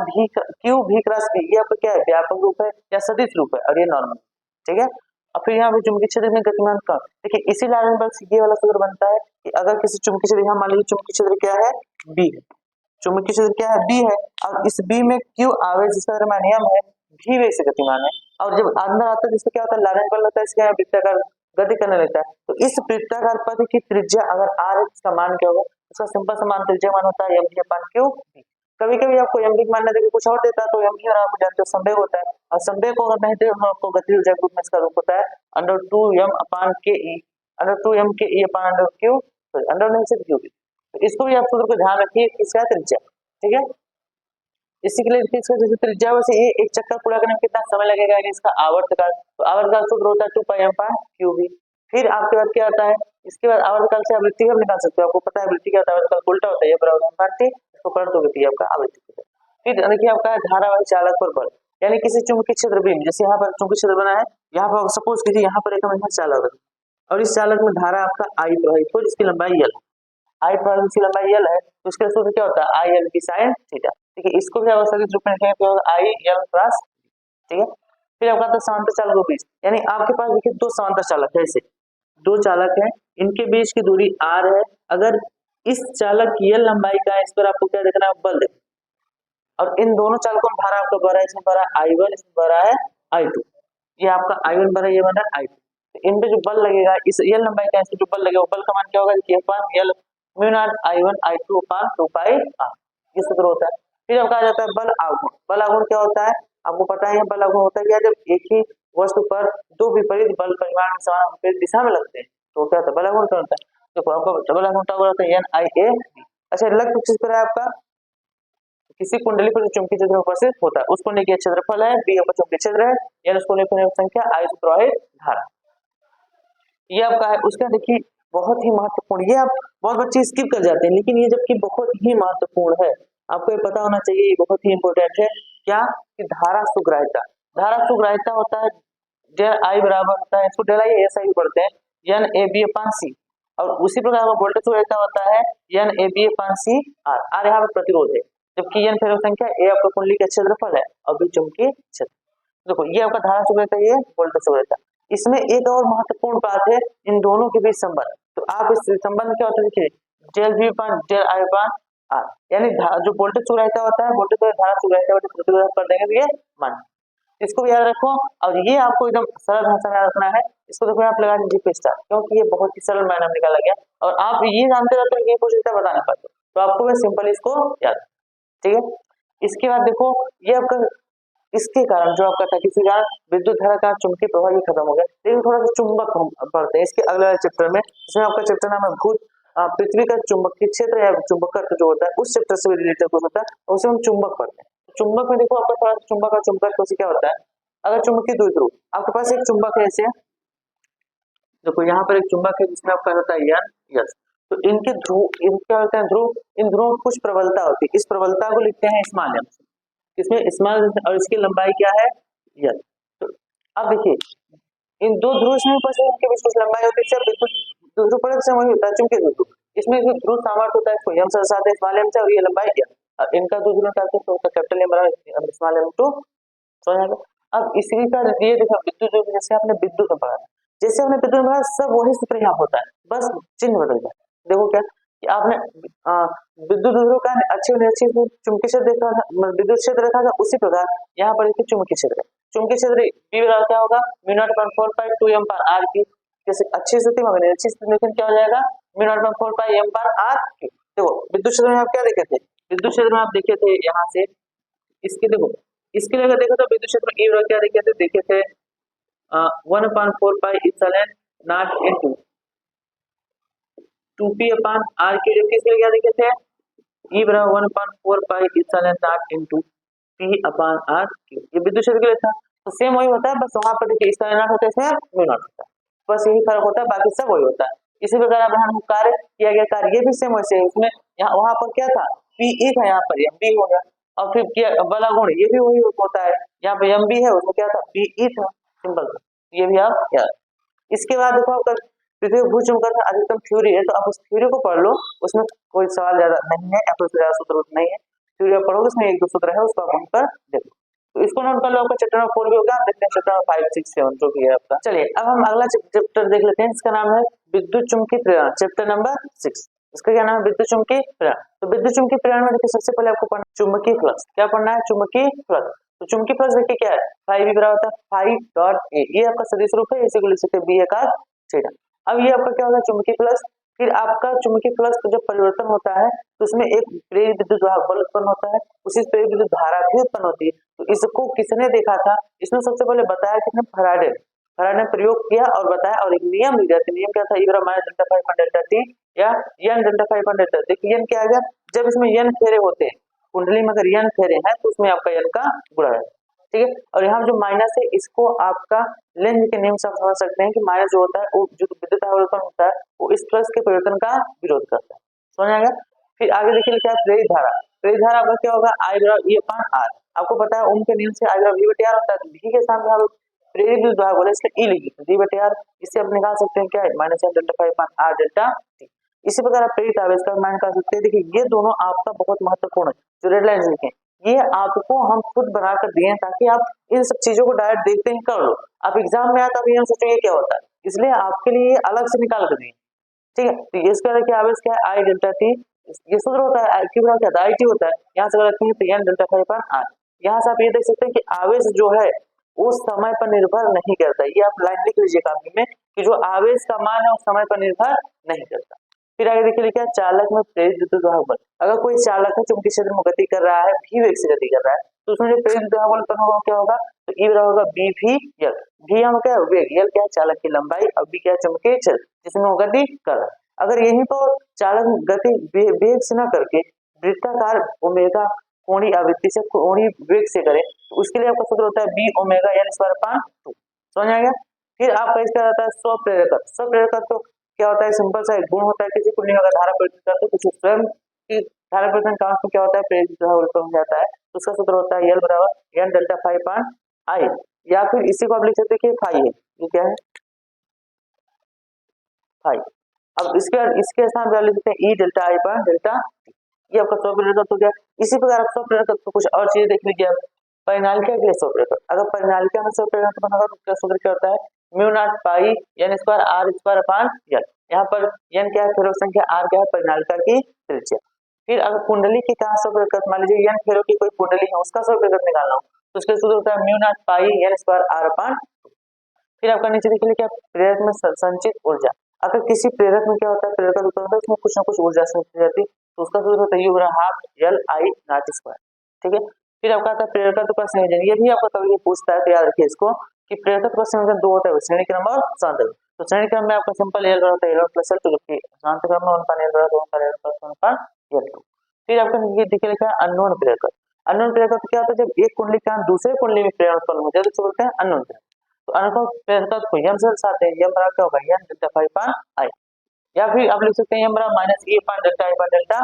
Q V क्रॉस B, ये आपका क्या है व्यापक रूप है या सदिश रूप है, और ये नॉर्मल। ठीक है। और फिर यहाँ पे चुंबकीय क्षेत्र में गतिमान कण, देखिए इसी लॉरेंज बल से ये वाला सूत्र बनता है कि अगर किसी चुंबकीय क्षेत्र, यहाँ मान लीजिए चुंबकीय क्षेत्र क्या है B है, चुंबकीय क्षेत्र क्या है B है, और इस B में Q आवेश जिसका द्रव्यमान है, V वेग से गतिमान है, और जब अंदर आता है जिसका क्या होता है लॉरेंज बल होता है, इसका वृत्ताकार गति करने लगता है। तो इस वृत्ताकार पथ की त्रिज्या अगर r है, इसका मान क्या होगा, उसका सिंपल सा मान त्रिज्या मान होता है mg/q। कभी कभी आपको यौगिक मानना देकर कुछ और देता है तो यौगिक और आप जानते हो संवेग होता है, और संवेग को अगर नहीं दे तो आपको गतिज ऊर्जा के रूप में इसका रूप होता है अंडर 2m अपान के ई, अंडर 2m के ई अपान अंडर क्यू, अंडर नहीं सिर्फ क्यू। तो इसको भी आप सूत्र को ध्यान रखिए, इसका त्रिज्या, ठीक है। इसी के लिए इसका जैसे त्रिज्या वैसे ये एक चक्कर पूरा करने में कितना समय लगेगा, यानी इसका आवर्तकाल, तो आवर्तकाल सूत्र होता है 2 पाई क्यू भी। फिर आपके बाद क्या आता है, इसके बाद आवर्तकाल से आवृत्ति हम निकाल सकते हो, आपको पता है आवृत्ति क्या होता है, आवर्तकाल उल्टा होता है, बराबर टी, इसको पढ़ दोगे तो आपका आवृत्ति होता है। फिर देखिए आपका है धारावाही चालक पर बल, यानी किसी चुंबकीय क्षेत्र बीम, जैसे यहाँ पर चुंबकीय क्षेत्र बना है, यहाँ पर सपोज कीजिए यहाँ पर एक हमें चालक है और इस चालक में धारा आपका आई प्रवाहित हो जिसकी लंबाई एल, आई प्रवाहित की लंबाई एल है, तो इसका सूत्र क्या होता है आई एल की साइन थीटा, ठीक है। इसको भी आप सदिश रूप में लिखेंगे तो आई एल क्रॉस, ठीक है। फिर आपका आता है समांतर चालक के बीच, यानी आपके पास देखिए दो समांतर चालक है, ऐसे दो चालक है, इनके बीच की दूरी r है, अगर इस चालक की एल लंबाई का है, इस पर आपको क्या देखना है, बल देखना, और इन दोनों चालकों में धारा आपका बह रहा है, इसमें बह रहा है I1, इसमें बह रहा है I2, ये आपका I1 बह रहा है, ये बह रहा है I2, तो इन पे जो बल लगेगा, इस एल लंबाई का इसमें जो बल लगेगा, वो बल का मान क्या होगा, कि L mu naught I1 I2 अपान 2 पाई r, ये सूत्र होता है। फिर आपका आ जाता है बल आघूर्ण, बल आघूर्ण क्या होता है आपको पता है, बल आघूर्ण होता है क्या, जब एक ही वस्तु पर दो विपरीत बल परिमाण में समान विपरीत दिशा में लगते हैं तो क्या होता है, बल आघूर्ण क्या होता है, देखो आपका बल आघूर्ण होता है एन आई ए। अच्छा लग किस चीज पर है आपका, किसी कुंडली पर जो चुंबकीय क्षेत्र उपस्थित होता है, उस कुंडली का क्षेत्रफल है, बी आपका चुंबकीय क्षेत्र है, या उस कुंडली की संख्या, आई से प्रवाहित धारा, ये आपका है। उसका देखिए बहुत ही महत्वपूर्ण, ये आप बहुत बच्चे स्किप कर जाते हैं, लेकिन ये जबकि बहुत ही महत्वपूर्ण है, आपको ये पता होना चाहिए, ये बहुत ही इंपॉर्टेंट है। क्या कि धारा सुग्राह्यता, धारा सुग्राह्यता होता है डेल आई बराबर होता है, इसको डेल आई ऐसा ही पढ़ते हैं, एन ए बी अपान सी, और उसी प्रकार का वोल्टेज सुग्राह्यता होता है N A B upon C R, R यहाँ पर प्रतिरोध है, जबकि एन फेरो संख्या, ए आपका कुंडली का क्षेत्रफल है और बी चुंबकीय क्षेत्र। देखो ये आपका धारा सुग्राह्यता, ये वोल्टेज सुग्राह्यता। इसमें एक और महत्वपूर्ण बात है, इन दोनों के बीच संबंध, तो आप इस संबंध क्या होता है देखिए, del V upon del I upon R, यानी जो वोल्टेज सुग्राह्यता होता है, वोल्टेज और धारा सुग्राह्यता प्रतिरोध कर देंगे, तो ये मान, इसको भी याद रखो, और ये आपको एकदम सरल भाषा में रखना है, इसको देखो आप लगा दीजिए स्टार, क्योंकि ये बहुत ही सरल मैंने निकाला गया, और आप ये जानते रहते हो ये कुछ इतना बता नहीं पाते, तो आपको मैं सिंपल इसको याद, ठीक है। इसके बाद देखो ये आपका, इसके कारण जो आपका था किसी कारण विद्युत धारा का चुंबकीय प्रवाह ये खत्म हो गया, लेकिन थोड़ा सा चुंबक हम पढ़ते हैं इसके अगले चैप्टर में, इसमें आपका चैप्टर नाम है भूत पृथ्वी का चुंबकीय क्षेत्र या चुंबक जो होता है, उस चैप्टर से रिलेटेड कुछ होता है, उसे हम चुंबक पढ़ते हैं। चुंबक में देखो आपका थोड़ा चुंबक और चुंबक से क्या होता है, अगर चुंबकीय द्विध्रुव ध्रुव, आपके पास एक चुंबक है ऐसे, देखो यहाँ पर एक चुंबक है जिसमें आपका होता है एन यस, तो इनके ध्रुव, इनके क्या होता है ध्रुव, इन ध्रुवों में कुछ प्रबलता होती है, इस प्रबलता को लिखते हैं स्मॉल एम, इसमें स्मॉल, और इसकी लंबाई क्या है एल। तो अब देखिए इन दो ध्रुव में इनके बीच कुछ लंबाई होती है, बिल्कुल ध्रुव पर से वही होता है चुंबकीय ध्रुव, इसमें जो ध्रुव सामर्थ्य होता है इसको एम से दर्शाते हैं, स्मॉल एम से, और ये लंबाई क्या, इनका दो ध्रुव करते हैं तो कैपिटल एम बराबर स्मॉल एम टू, अब इसी का ये देखो विद्युत जो, जैसे आपने विद्युत में पढ़ा, जैसे हमने विद्युत में पढ़ा सब वही सूत्र यहाँ होता है, बस चिन्ह बदल जाए। देखो क्या कि आपने विद्युत ध्रुव का अच्छे चुंबकीय क्षेत्र देखा था, विद्युत क्षेत्र देखा था, उसी प्रकार यहाँ पर देखिए चुंबकीय क्षेत्र, चुंबकीय क्षेत्र बी बराबर क्या होगा, म्यू नॉट अपॉन 4 पाई 2 m पर r की, जैसे अच्छी स्थिति में, अच्छी स्थिति में क्या हो जाएगा, म्यू नॉट अपॉन 4 पाई m पर r की। देखो विद्युत क्षेत्र में आप क्या देखे थे, विद्युत क्षेत्र में आप देखे थे यहाँ से इसके, देखो इसके लिए अगर देखो तो विद्युत क्षेत्र में क्या देखे थे 1/4 pi epsilon not into 2p upon r के, जबकि इसके लिए क्या देखे थे E बराबर 1/4 pi epsilon not into p upon r cube, ये विद्युत क्षेत्र के लिए था, तो सेम वही होता है, बस वहां पर देखिए इसका नॉट होता है, इसमें म्यू नॉट होता है, बस यही फर्क होता है, बाकी सब वही होता है। इसी प्रकार अब हम कार्य किया गया कार्य ये भी सेम वैसे है, इसमें यहाँ वहां पर क्या था P था, यहाँ पर M B हो गया, और फिर किया बल आघूर्ण ये भी वही होता है, यहाँ पे M B है, उसमें क्या था P था, सिंपल, ये भी आप याद। इसके बाद देखो आपका पृथ्वी भूचुंबक का अधिकतम थ्योरी है, तो आप उस थ्योरी को पढ़ लो, उसमें कोई सवाल ज्यादा नहीं है, या फिर ज्यादा सूत्र नहीं है, थ्योरी आप पढ़ोगे उसमें एक दो सूत्र है, उसको आप वहीं पर देखो, तो इसको नोट कर लो, आपका चैप्टर नंबर 4 भी होगा, हम देखते हैं चैप्टर नंबर 5 6 7 जो भी है आपका। चलिए अब हम अगला चैप्टर देख लेते हैं, इसका नाम है विद्युत चुंबकीय प्रेरण, चैप्टर नंबर 6, इसका क्या नाम है, विद्युत चुंबकीय प्रेरण। तो विद्युत चुंबकीय प्रेरण में देखिए सबसे पहले आपको पढ़ना चुंबकीय फ्लक्स, क्या पढ़ना है, चुंबकीय फ्लक्स। तो चुंबकीय फ्लक्स देखिए क्या है, फाई बी बराबर होता है फाई डॉट ए, ये आपका सदिश रूप है, इसी को लिख सकते हैं बी का थीटा। अब ये आपका क्या होगा चुंबकीय फ्लक्स, फिर आपका चुंबकीय फ्लक्स का जब परिवर्तन होता है तो उसमें एक प्रेरित विद्युत बल उत्पन्न होता है, उसी प्रेरित विद्युत धारा भी उत्पन्न होती है। तो इसको किसने देखा था? इसमें सबसे पहले बताया किसने? फैराडे। फैराडे ने प्रयोग किया और बताया और एक नियम लिख दिया था। नियम क्या था? E बराबर minus delta five upon delta T या n delta five upon delta. देखिए n क्या आ गया? जब इसमें n फेरे होते हैं, कुंडली में अगर n फेरे हैं तो उसमें आपका n का गुणा है, ठीक है। और यहाँ जो माइनस है इसको आपका लेंज के नियम से आप समझ सकते हैं कि माइनस जो होता है वो जो विद्युत आवेशन होता है वो इस प्लस के परिवर्तन का विरोध करता है, समझ आ गया। फिर आगे देखिए क्या है? प्रेरित धारा। प्रेरित धारा आपका क्या होगा? I बराबर E अपॉन R। आपको पता है ओम के नियम से I बराबर V बटे R होता है, तो V के सामने आप प्रेरित विद्युत धारा बोले इसलिए E लिखिए V बटे R। इससे आप निकाल सकते हैं क्या है? Minus n delta five upon R delta T। इसी प्रकार आप प्रेरित आवेश का मान निकाल सकते हैं। देखिए ये दोनों आपका बहुत महत्वपूर्ण है, जो रेड लाइन लिखे ये आपको हम खुद बनाकर दिए हैं ताकि आप इन सब चीजों को डायरेक्ट देखते ही कर लो। आप एग्जाम में आता है सोचेंगे क्या होता है, इसलिए आपके लिए अलग से निकाल कर दिए, ठीक है। तो ये इसका क्या आवेश क्या है? I delta T. ये सूत्र होता है I क्यू बराबर क्या होता है? IT होता है। यहाँ से अगर रखेंगे तो n delta five upon R। यहाँ से आप ये देख सकते हैं कि आवेश जो है वो समय पर निर्भर नहीं करता। ये आप लाइन लिख लीजिए कॉपी में कि जो आवेश का मान है वो समय पर निर्भर नहीं करता। फिर आगे देखिए क्या? चालक में प्रेरित विद्युत वाहक बल। अगर कोई चालक है चुंबकीय क्षेत्र में गति कर रहा है, v वेग से गति कर रहा है, तो उसमें जो प्रेरित विद्युत वाहक बल उत्पन्न होगा क्या होगा? तो E बराबर होगा B V L। V हम क्या है? वेग। L क्या है? चालक की लंबाई। और B क्या है? चुंबकीय क्षेत्र जिसमें वो गति कर रहा है। अगर यहीं तो चालक गति वेग से न करके वृत्ताकार ओमेगा कोणीय आवृत्ति से कोणीय वेग से करे तो उसके लिए आपका सूत्र होता है B omega L square upon 2। समझ आ गया। फिर आपका इसका रहता है स्वप्रेरकत्व। स्वप्रेरकत्व तो क्या होता है? सिंपल सा एक गुण होता है किसी कुंडली में अगर धारा परिवर्तित करते तो स्वयं की धारा परिवर्तन कांस्टेंट में क्या होता है? प्रेरित धारा उत्पन्न हो जाता है। तो उसका सूत्र होता है L बराबर n delta five upon I, या फिर इसी को आप लिख सकते हैं कि फाई है। ये क्या है? फाई। अब इसके स्थान पर लिख सकते हैं E delta I upon delta. ये आपका स्वप्रेरकत्व हो गया। इसी प्रकार आप स्वप्रेरकत्व कुछ और चीजें देख लीजिए आप। परिनालिका के लिए स्वप्रेरकत्व। अगर परिनालिका में स्वप्रेरकत्व बना तो उसका सूत्र क्या होता है? म्यू नॉट पाई n square R square upon L। यहाँ पर n क्या है? फेरो संख्या, R क्या है? परिनालिका की त्रिज्या। फिर अगर कुंडली की कहाँ स्वप्रेरकत्व, मान लीजिए n फेरो की कोई कुंडली है उसका स्वप्रेरकत्व निकालना हो तो उसका सूत्र होता है म्यू नॉट पाई n स्क्वायर R अपॉन। फिर आपका नीचे देखिए क्या? प्रेरक में संचित ऊर्जा। अगर किसी प्रेरक में क्या होता है? प्रेरक उत्पन्न होता है उसमें कुछ ना कुछ ऊर्जा संचित रहती है, तो उसका सूत्र होता है U बराबर half L I not square, ठीक है। फिर आपका आता है प्रेरकत्व का संयोजन। ये भी आपका कभी पूछता है तो याद रखिए इसको कि प्रेरकत्व का संयोजन दो होता है, श्रेणी क्रम और शांत क्रम। तो श्रेणी क्रम में आपका सिंपल L होता है L प्लस L, जबकि शांत क्रम में उनका L बराबर होता है L प्लस उनका L2। फिर आपका ये देखिए लिखा है अननोन प्रेरकत्व। अननोन प्रेरकत्व क्या होता है? जब एक कुंडली का दूसरे कुंडली में प्रेरण उत्पन्न हो जाए तो बोलते हैं अननोन प्रेरकत्व। तो अननोन प्रेरकत्व को यम से दर्शाते हैं। यम बराबर क्या होगा? n delta five upon I, या फिर आप लिख सकते हैं m बराबर minus E upon delta I upon delta,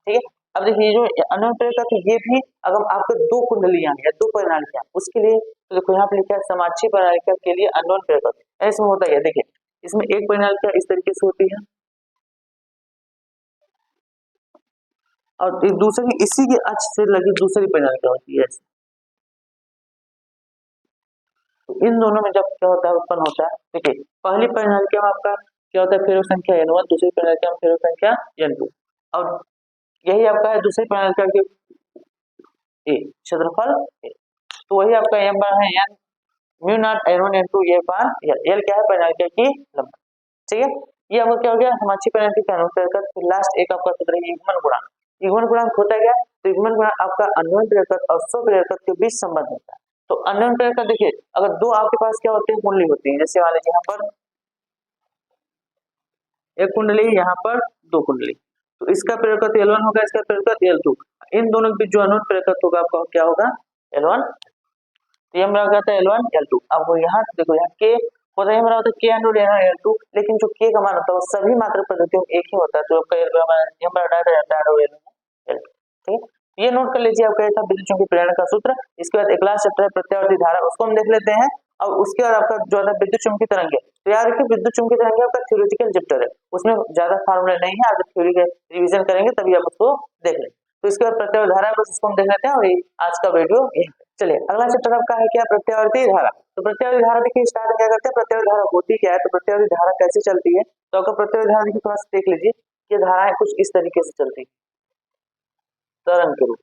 ठीक है। अब देखिए जो अननोन प्रेरकत्व ये भी अगर आपको दो कुंडलियां या दो परिनालिकां उसके लिए, तो देखो यहाँ पे लिखा है समाक्षीय परिनालिका के लिए अननोन प्रेरकत्व। ऐसे होता है, देखिए इसमें एक परिनालिका इस तरीके से होती है और एक दूसरी इसी के अक्ष से लगी दूसरी परिनालिका होती है। तो इन दोनों में जब क्या होता है? उत्पन्न होता है। देखिए पहली परिनालिका में आपका क्या होता है? फेरो संख्या n1, दूसरी परिनालिका में फेरो संख्या n2, और यही आपका है दूसरी परिनालिका के ए क्षेत्रफल ए। तो वही आपका m बराबर है n mu naught n1 n2 ये पार L क्या है? परिनालिका की लंबाई, ठीक है। ये आपका क्या हो गया? समाक्षीय परिनालिका का अनुसरण कर। फिर लास्ट एक आपका सूत्र है युग्मन गुणांक। युग्मन गुणांक होता क्या? तो युग्मन गुणांक आपका अननोन प्रेरकत्व और स्वप्रेरकत्व के बीच संबंध होता है। तो अननोन प्रेरकत्व देखिए अगर दो आपके पास क्या होते हैं? कुंडली होती है, जैसे मान लीजिए यहाँ पर एक कुंडली, यहाँ पर दो कुंडली, तो इसका प्रेरकत्व L1 होगा, इसका प्रेरकत्व L2। इन दोनों के बीच जो अननोन प्रेरकत्व होगा आपका क्या होगा? L1। तो ये हमारा कहता है L1 L2। अब यहाँ देखो यहाँ K होता है, हमारा होता है K अंडर L2, लेकिन जो K का मान होता है वो सभी मात्रक पद्धतियों में एक ही होता है, तो आपका L हमारा डायरेक्ट रहता है L, ठीक है। ये नोट कर लीजिए आपका था विद्युत चुंबकीय प्रेरण का सूत्र। इसके बाद एक लास्ट चैप्टर है प्रत्यावर्ती धारा, उसको हम देख लेते हैं। और उसके बाद आपका जो है विद्युत चुंबकीय तरंगे। तो याद रखिए विद्युत चुंबकीय तरंगे आपका थ्योरेटिकल चैप्टर है, उसमें ज्यादा फार्मूला नहीं है, आप थ्योरी के रिवीजन करेंगे तभी आप उसको देख लेंगे। तो इसके बाद प्रत्यावर्ती धारा बस इसको हम देख लेते हैं और आज का वीडियो यही। चलिए अगला चैप्टर आपका है क्या? प्रत्यावर्ती धारा। तो प्रत्यावर्ती धारा देखिए स्टार्ट क्या करते हैं? प्रत्यावर्ती धारा होती क्या है, तो प्रत्यावर्ती धारा कैसे चलती है? तो आपका प्रत्यावर्ती धारा देखिए थोड़ा सा देख लीजिए, ये धाराएं कुछ इस तरीके से चलती है तरंग के रूप,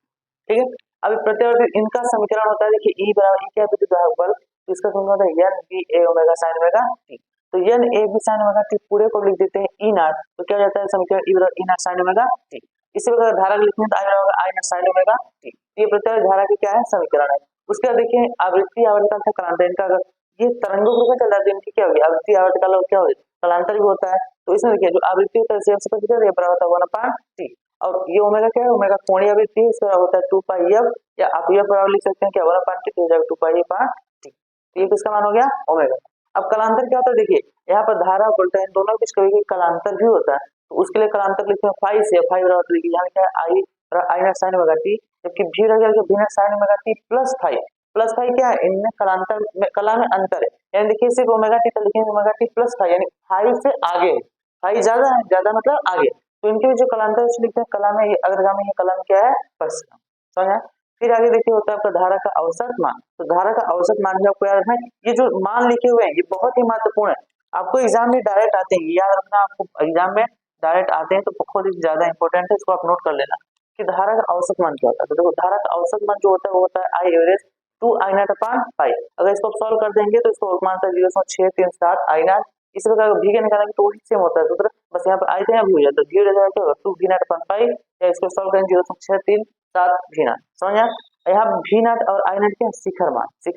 ठीक है। अभी प्रत्यावर्ती इनका समीकरण होता है, देखिए E बराबर E क्या है? विद्युत धारा बल, तो इसका समीकरण होता है n v a omega sin omega t। तो N A B sine omega T पूरे को लिख देते हैं ई नॉट, तो क्या हो जाता है समीकरण ई नॉट साइन ओमेगा टी। इसी प्रकार धारा लिखने तो आई नॉट साइन ओमेगा टी, ये प्रत्येक धारा की क्या है समीकरण है। उसके बाद देखिए आवृत्ति आवर्तकाल था कालांतर, इनका अगर ये तरंगों के रूप में चल रहा है इनकी क्या होगी आवृत्ति आवर्तकाल और क्या होगी कालांतर भी होता है। तो इसमें देखिए जो आवृत्ति होता है से प्रतिक्रिया ये बराबर होता है 1/t, और ये ओमेगा क्या है ओमेगा कोणीय आवृत्ति है, इसका होता है 2 पाई एफ, या आप ये बराबर लिख सकते हैं क्या 1/t तो हो जाएगा 2 पाई टी। ये किसका मान हो गया ओमेगा। अब कलांतर क्या होता है देखिए यहाँ पर धारा बोलते हैं दोनों बीच कभी कलांतर भी होता है, तो उसके लिए कलांतर लिखते हैं फाई से, फाई बराबर लिखिए यहाँ क्या है I naught sine omega T, जबकि भी रह जाएगा भी naught sine omega T plus phi क्या है इनमें कलांतर में कला में अंतर है, यानी देखिए सिर्फ ओमेगा टी तो लिखेंगे ओमेगा टी प्लस फाई, यानी फाई से आगे फाई ज्यादा है, ज्यादा मतलब आगे, तो इनके जो कलांतर लिखते हैं कला में ये अग्रगामी है, कला में क्या है पश्चिम, समझा। फिर आगे देखिए होता है आपका धारा का औसत मान, तो धारा का औसत मान भी आपको याद रखना है, ये जो मान लिखे हुए हैं ये बहुत ही महत्वपूर्ण है, आपको एग्जाम में डायरेक्ट आते हैं, याद रखना आपको एग्जाम में डायरेक्ट आते हैं तो बहुत ही ज्यादा इंपॉर्टेंट है, इसको आप नोट कर लेना कि धारा का औसत मान क्या होता है। तो देखो धारा का औसत मान जो होता है वो होता है I average 2 I naught upon pi, अगर इसको सॉल्व कर देंगे तो इसको मान सकते 0.637 आई नॉट, इस प्रकार भी के निकालेंगे तो वही सेम होता है सूत्र, बस यहाँ पर आई थे भी हो जाता है, भी हो जाएगा क्या 2 वी नॉट अपॉन पाई, या इसको सॉल्व करेंगे 0.637 वी नॉट, समझ आया। यहाँ वी नॉट और आई नॉट क्या है शिखर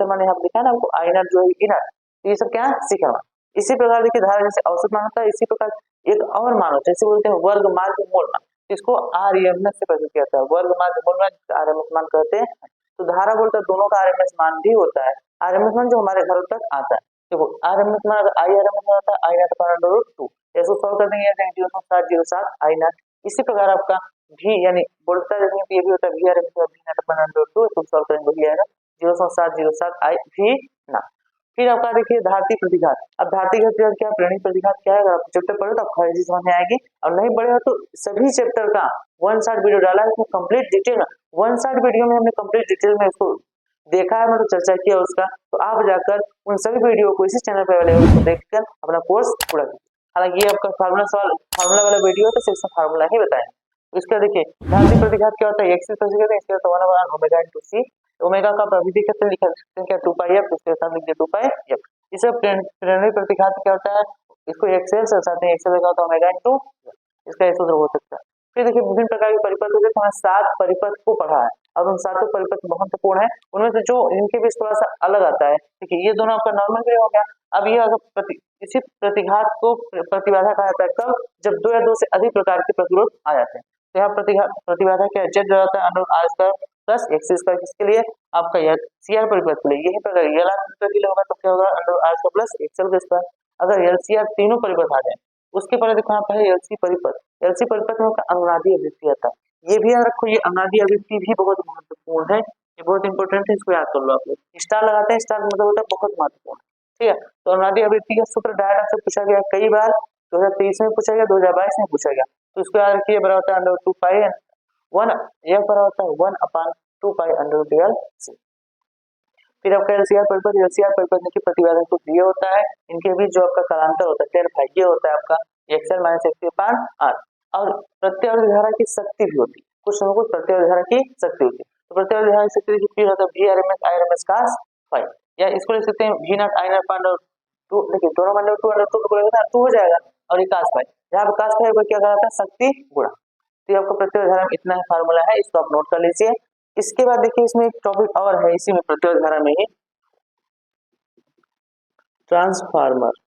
मान यहाँ लिखा है ना आपको आई नॉट जो है ई नॉट, ये सब क्या है शिखर मान। इसी प्रकार देखिए धारा जैसे औसत मान होता है, इसी प्रकार एक और मान होता है जैसे बोलते हैं वर्ग माध्य मूल मान, इसको आरएमएस से प्रस्तुत किया जाता है, वर्ग माध्य मूल मान आरएमएस मान कहते हैं। तो धारा बोलते हैं दोनों का आरएमएस मान भी होता है, आरएमएस मान जो हमारे घरों तक आता है, देखो आरएमएस मान अगर आई आरएमएस मान होता है आई नॉट अपॉन √2, इसको सॉल्व कर देंगे 0.707 आई नॉट। इसी प्रकार आपका भी यानी बोलता है ये भी होता है V RMS V naught upon √2, इसको सॉल्व करेंगे वही आएगा 0.707 आई वी नॉट। फिर आपका देखिए धारती प्रतिघात, अब धारती प्रतिघात क्या प्रेरणी प्रतिघात क्या है, अगर आप चैप्टर पढ़े तो आपको हर चीज समझ में आएगी, और नहीं पढ़े हो तो सभी चैप्टर का 1 शॉट वीडियो डाला है उसमें कंप्लीट डिटेल 1 शॉट वीडियो में हमने कंप्लीट डिटेल में इसको देखा है, मतलब चर्चा किया उसका, तो आप जाकर उन सभी वीडियो को इसी चैनल पर अवेलेबल को देखकर अपना कोर्स पूरा कीजिए। हालांकि ये आपका फार्मूला वाला वीडियो है तो सिर्फ फार्मूला ही बताएं। इसका देखिए धारती प्रतिघात क्या होता है एक्सिस प्रतिघात है, इसका 1 ओमेगा इनटू सी, ओमेगा का प्रविधि कैसे लिखा सकते हैं क्या 2 पाई एफ, इसके साथ लिख दिया 2 पाई एफ। इसे प्रेरणी प्रतिघात क्या होता है, इसको एक्सेल से दर्शाते हैं, एक्सेल का होता है ओमेगा इनटू, इसका एक सूत्र हो सकता है। फिर देखिए विभिन्न प्रकार के परिपथ होते हैं, हमने 7 परिपथ को पढ़ा है और उन 7 परिपथ महत्वपूर्ण है, उनमें से जो इनके बीच थोड़ा सा अलग आता है, देखिए ये दोनों आपका नॉर्मल वे हो गया। अब ये अगर इसी प्रतिघात को प्रतिबाधा कहा जाता है कब, जब 2 या 2 से अधिक प्रकार के प्रतिरोध आ जाते हैं, तो यहाँ प्रतिबाधा क्या जेड रहता है under R square plus X square, किसके लिए आपका यह सीआर परिपथ के लिए, यही प्रकार एल आर परिपथ के लिए होगा तो क्या होगा under R square plus XL का स्क्वायर। अगर एल सी आर तीनों परिपथ आ जाए उसके पहले देखो यहाँ पर है एलसी परिपथ, एलसी परिपथ में अनुनादी अभिव्यक्ति आता है, ये भी याद रखो, ये अनुनादी अभिव्यक्ति भी बहुत महत्वपूर्ण है, ये बहुत इंपॉर्टेंट है, इसको याद कर लो आप लोग। स्टार लगाते हैं, स्टार मतलब होता है बहुत महत्वपूर्ण, ठीक है। तो अनुनादी अभिव्यक्ति का सूत्र डायरेक्ट आपसे पूछा गया कई बार, 2023 में पूछा गया, 2022 में पूछा गया, तो इसको याद रखिए बराबर होता है अंडर 2 पाई 1, यह बराबर होता है 1 upon 2 pi under L C. फिर आपका एलसीआर परिपथ की प्रतिबाधा को दिया होता है, इनके बीच जो आपका कालांतर होता है टेन फाई, ये होता है आपका XL minus X upon R. और प्रत्यावर्ती धारा की शक्ति भी होती है, कुछ समय को प्रत्यावर्ती धारा की शक्ति होती है, तो प्रत्यावर्ती धारा की शक्ति की होता है V RMS I RMS cos phi, या इसको लिख सकते हैं V naught I naught upon 2, देखिए दोनों में 2 अंडर 2 को बोलेगा ना 2 हो जाएगा, और ये cos फाई, यहाँ पे cos फाई को क्या कहलाता है शक्ति गुणा। तो ये आपका प्रत्यावर्ती धारा में इतना फार्मूला है, इसको आप नोट कर लीजिए। इसके बाद देखिए इसमें एक टॉपिक और है, इसी में प्रत्यावर्ती धारा में ही ट्रांसफार्मर।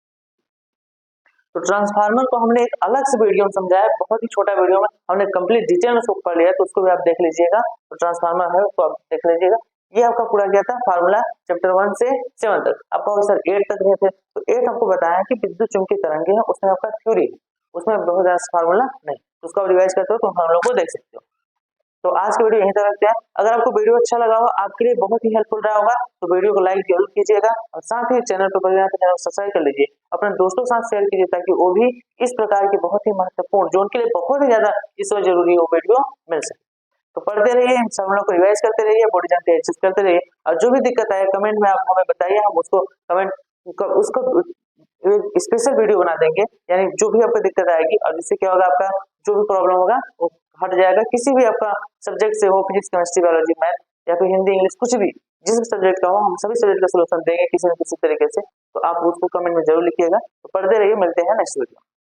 तो ट्रांसफार्मर को हमने एक अलग से वीडियो में समझाया, बहुत ही छोटा वीडियो में हमने कंप्लीट डिटेल में उसको पढ़ लिया, तो उसको भी आप देख लीजिएगा। तो ट्रांसफार्मर है उसको आप देख लीजिएगा, ये आपका पूरा गया था फार्मूला चैप्टर 1 से 7 तक। आपका सर 8 तक रहे थे, तो 8 आपको बताया कि विद्युत चुंबकीय तरंगे हैं, उसमें आपका थ्योरी, उसमें बहुत ज्यादा फार्मूला नहीं, उसको आप रिवाइज करते हो तो हम लोग को देख सकते हो। तो आज की वीडियो यहीं तक रखते हैं। अगर आपको वीडियो अच्छा लगा हो, आपके लिए बहुत ही हेल्पफुल रहा होगा, तो वीडियो को लाइक जरूर कीजिएगा, और साथ ही चैनल पर चैनल को सब्सक्राइब कर लीजिए, अपने दोस्तों के साथ शेयर कीजिए, ताकि वो भी इस प्रकार की बहुत ही महत्वपूर्ण, जो उनके लिए बहुत ही ज्यादा इस वक्त जरूरी है, वो वीडियो मिल सके। तो पढ़ते रहिए, इन सब लोग को रिवाइज करते रहिए, बॉडी जानते एडजस्ट करते रहिए, और जो भी दिक्कत आए कमेंट में आप हमें बताइए, हम उसको कमेंट उसको स्पेशल वीडियो बना देंगे, यानी जो भी आपको दिक्कत आएगी, और जिससे क्या होगा आपका जो भी प्रॉब्लम होगा वो हट जाएगा, किसी भी आपका सब्जेक्ट से हो, फिजिक्स केमिस्ट्री बायोलॉजी मैथ या फिर हिंदी इंग्लिश कुछ भी, जिस सब्जेक्ट का हो हम सभी सब्जेक्ट का सोल्यूशन देंगे किसी न किसी तरीके से। तो आप उसको कमेंट में जरूर लिखिएगा। तो पढ़ते रहिए, मिलते हैं नेक्स्ट वीडियो।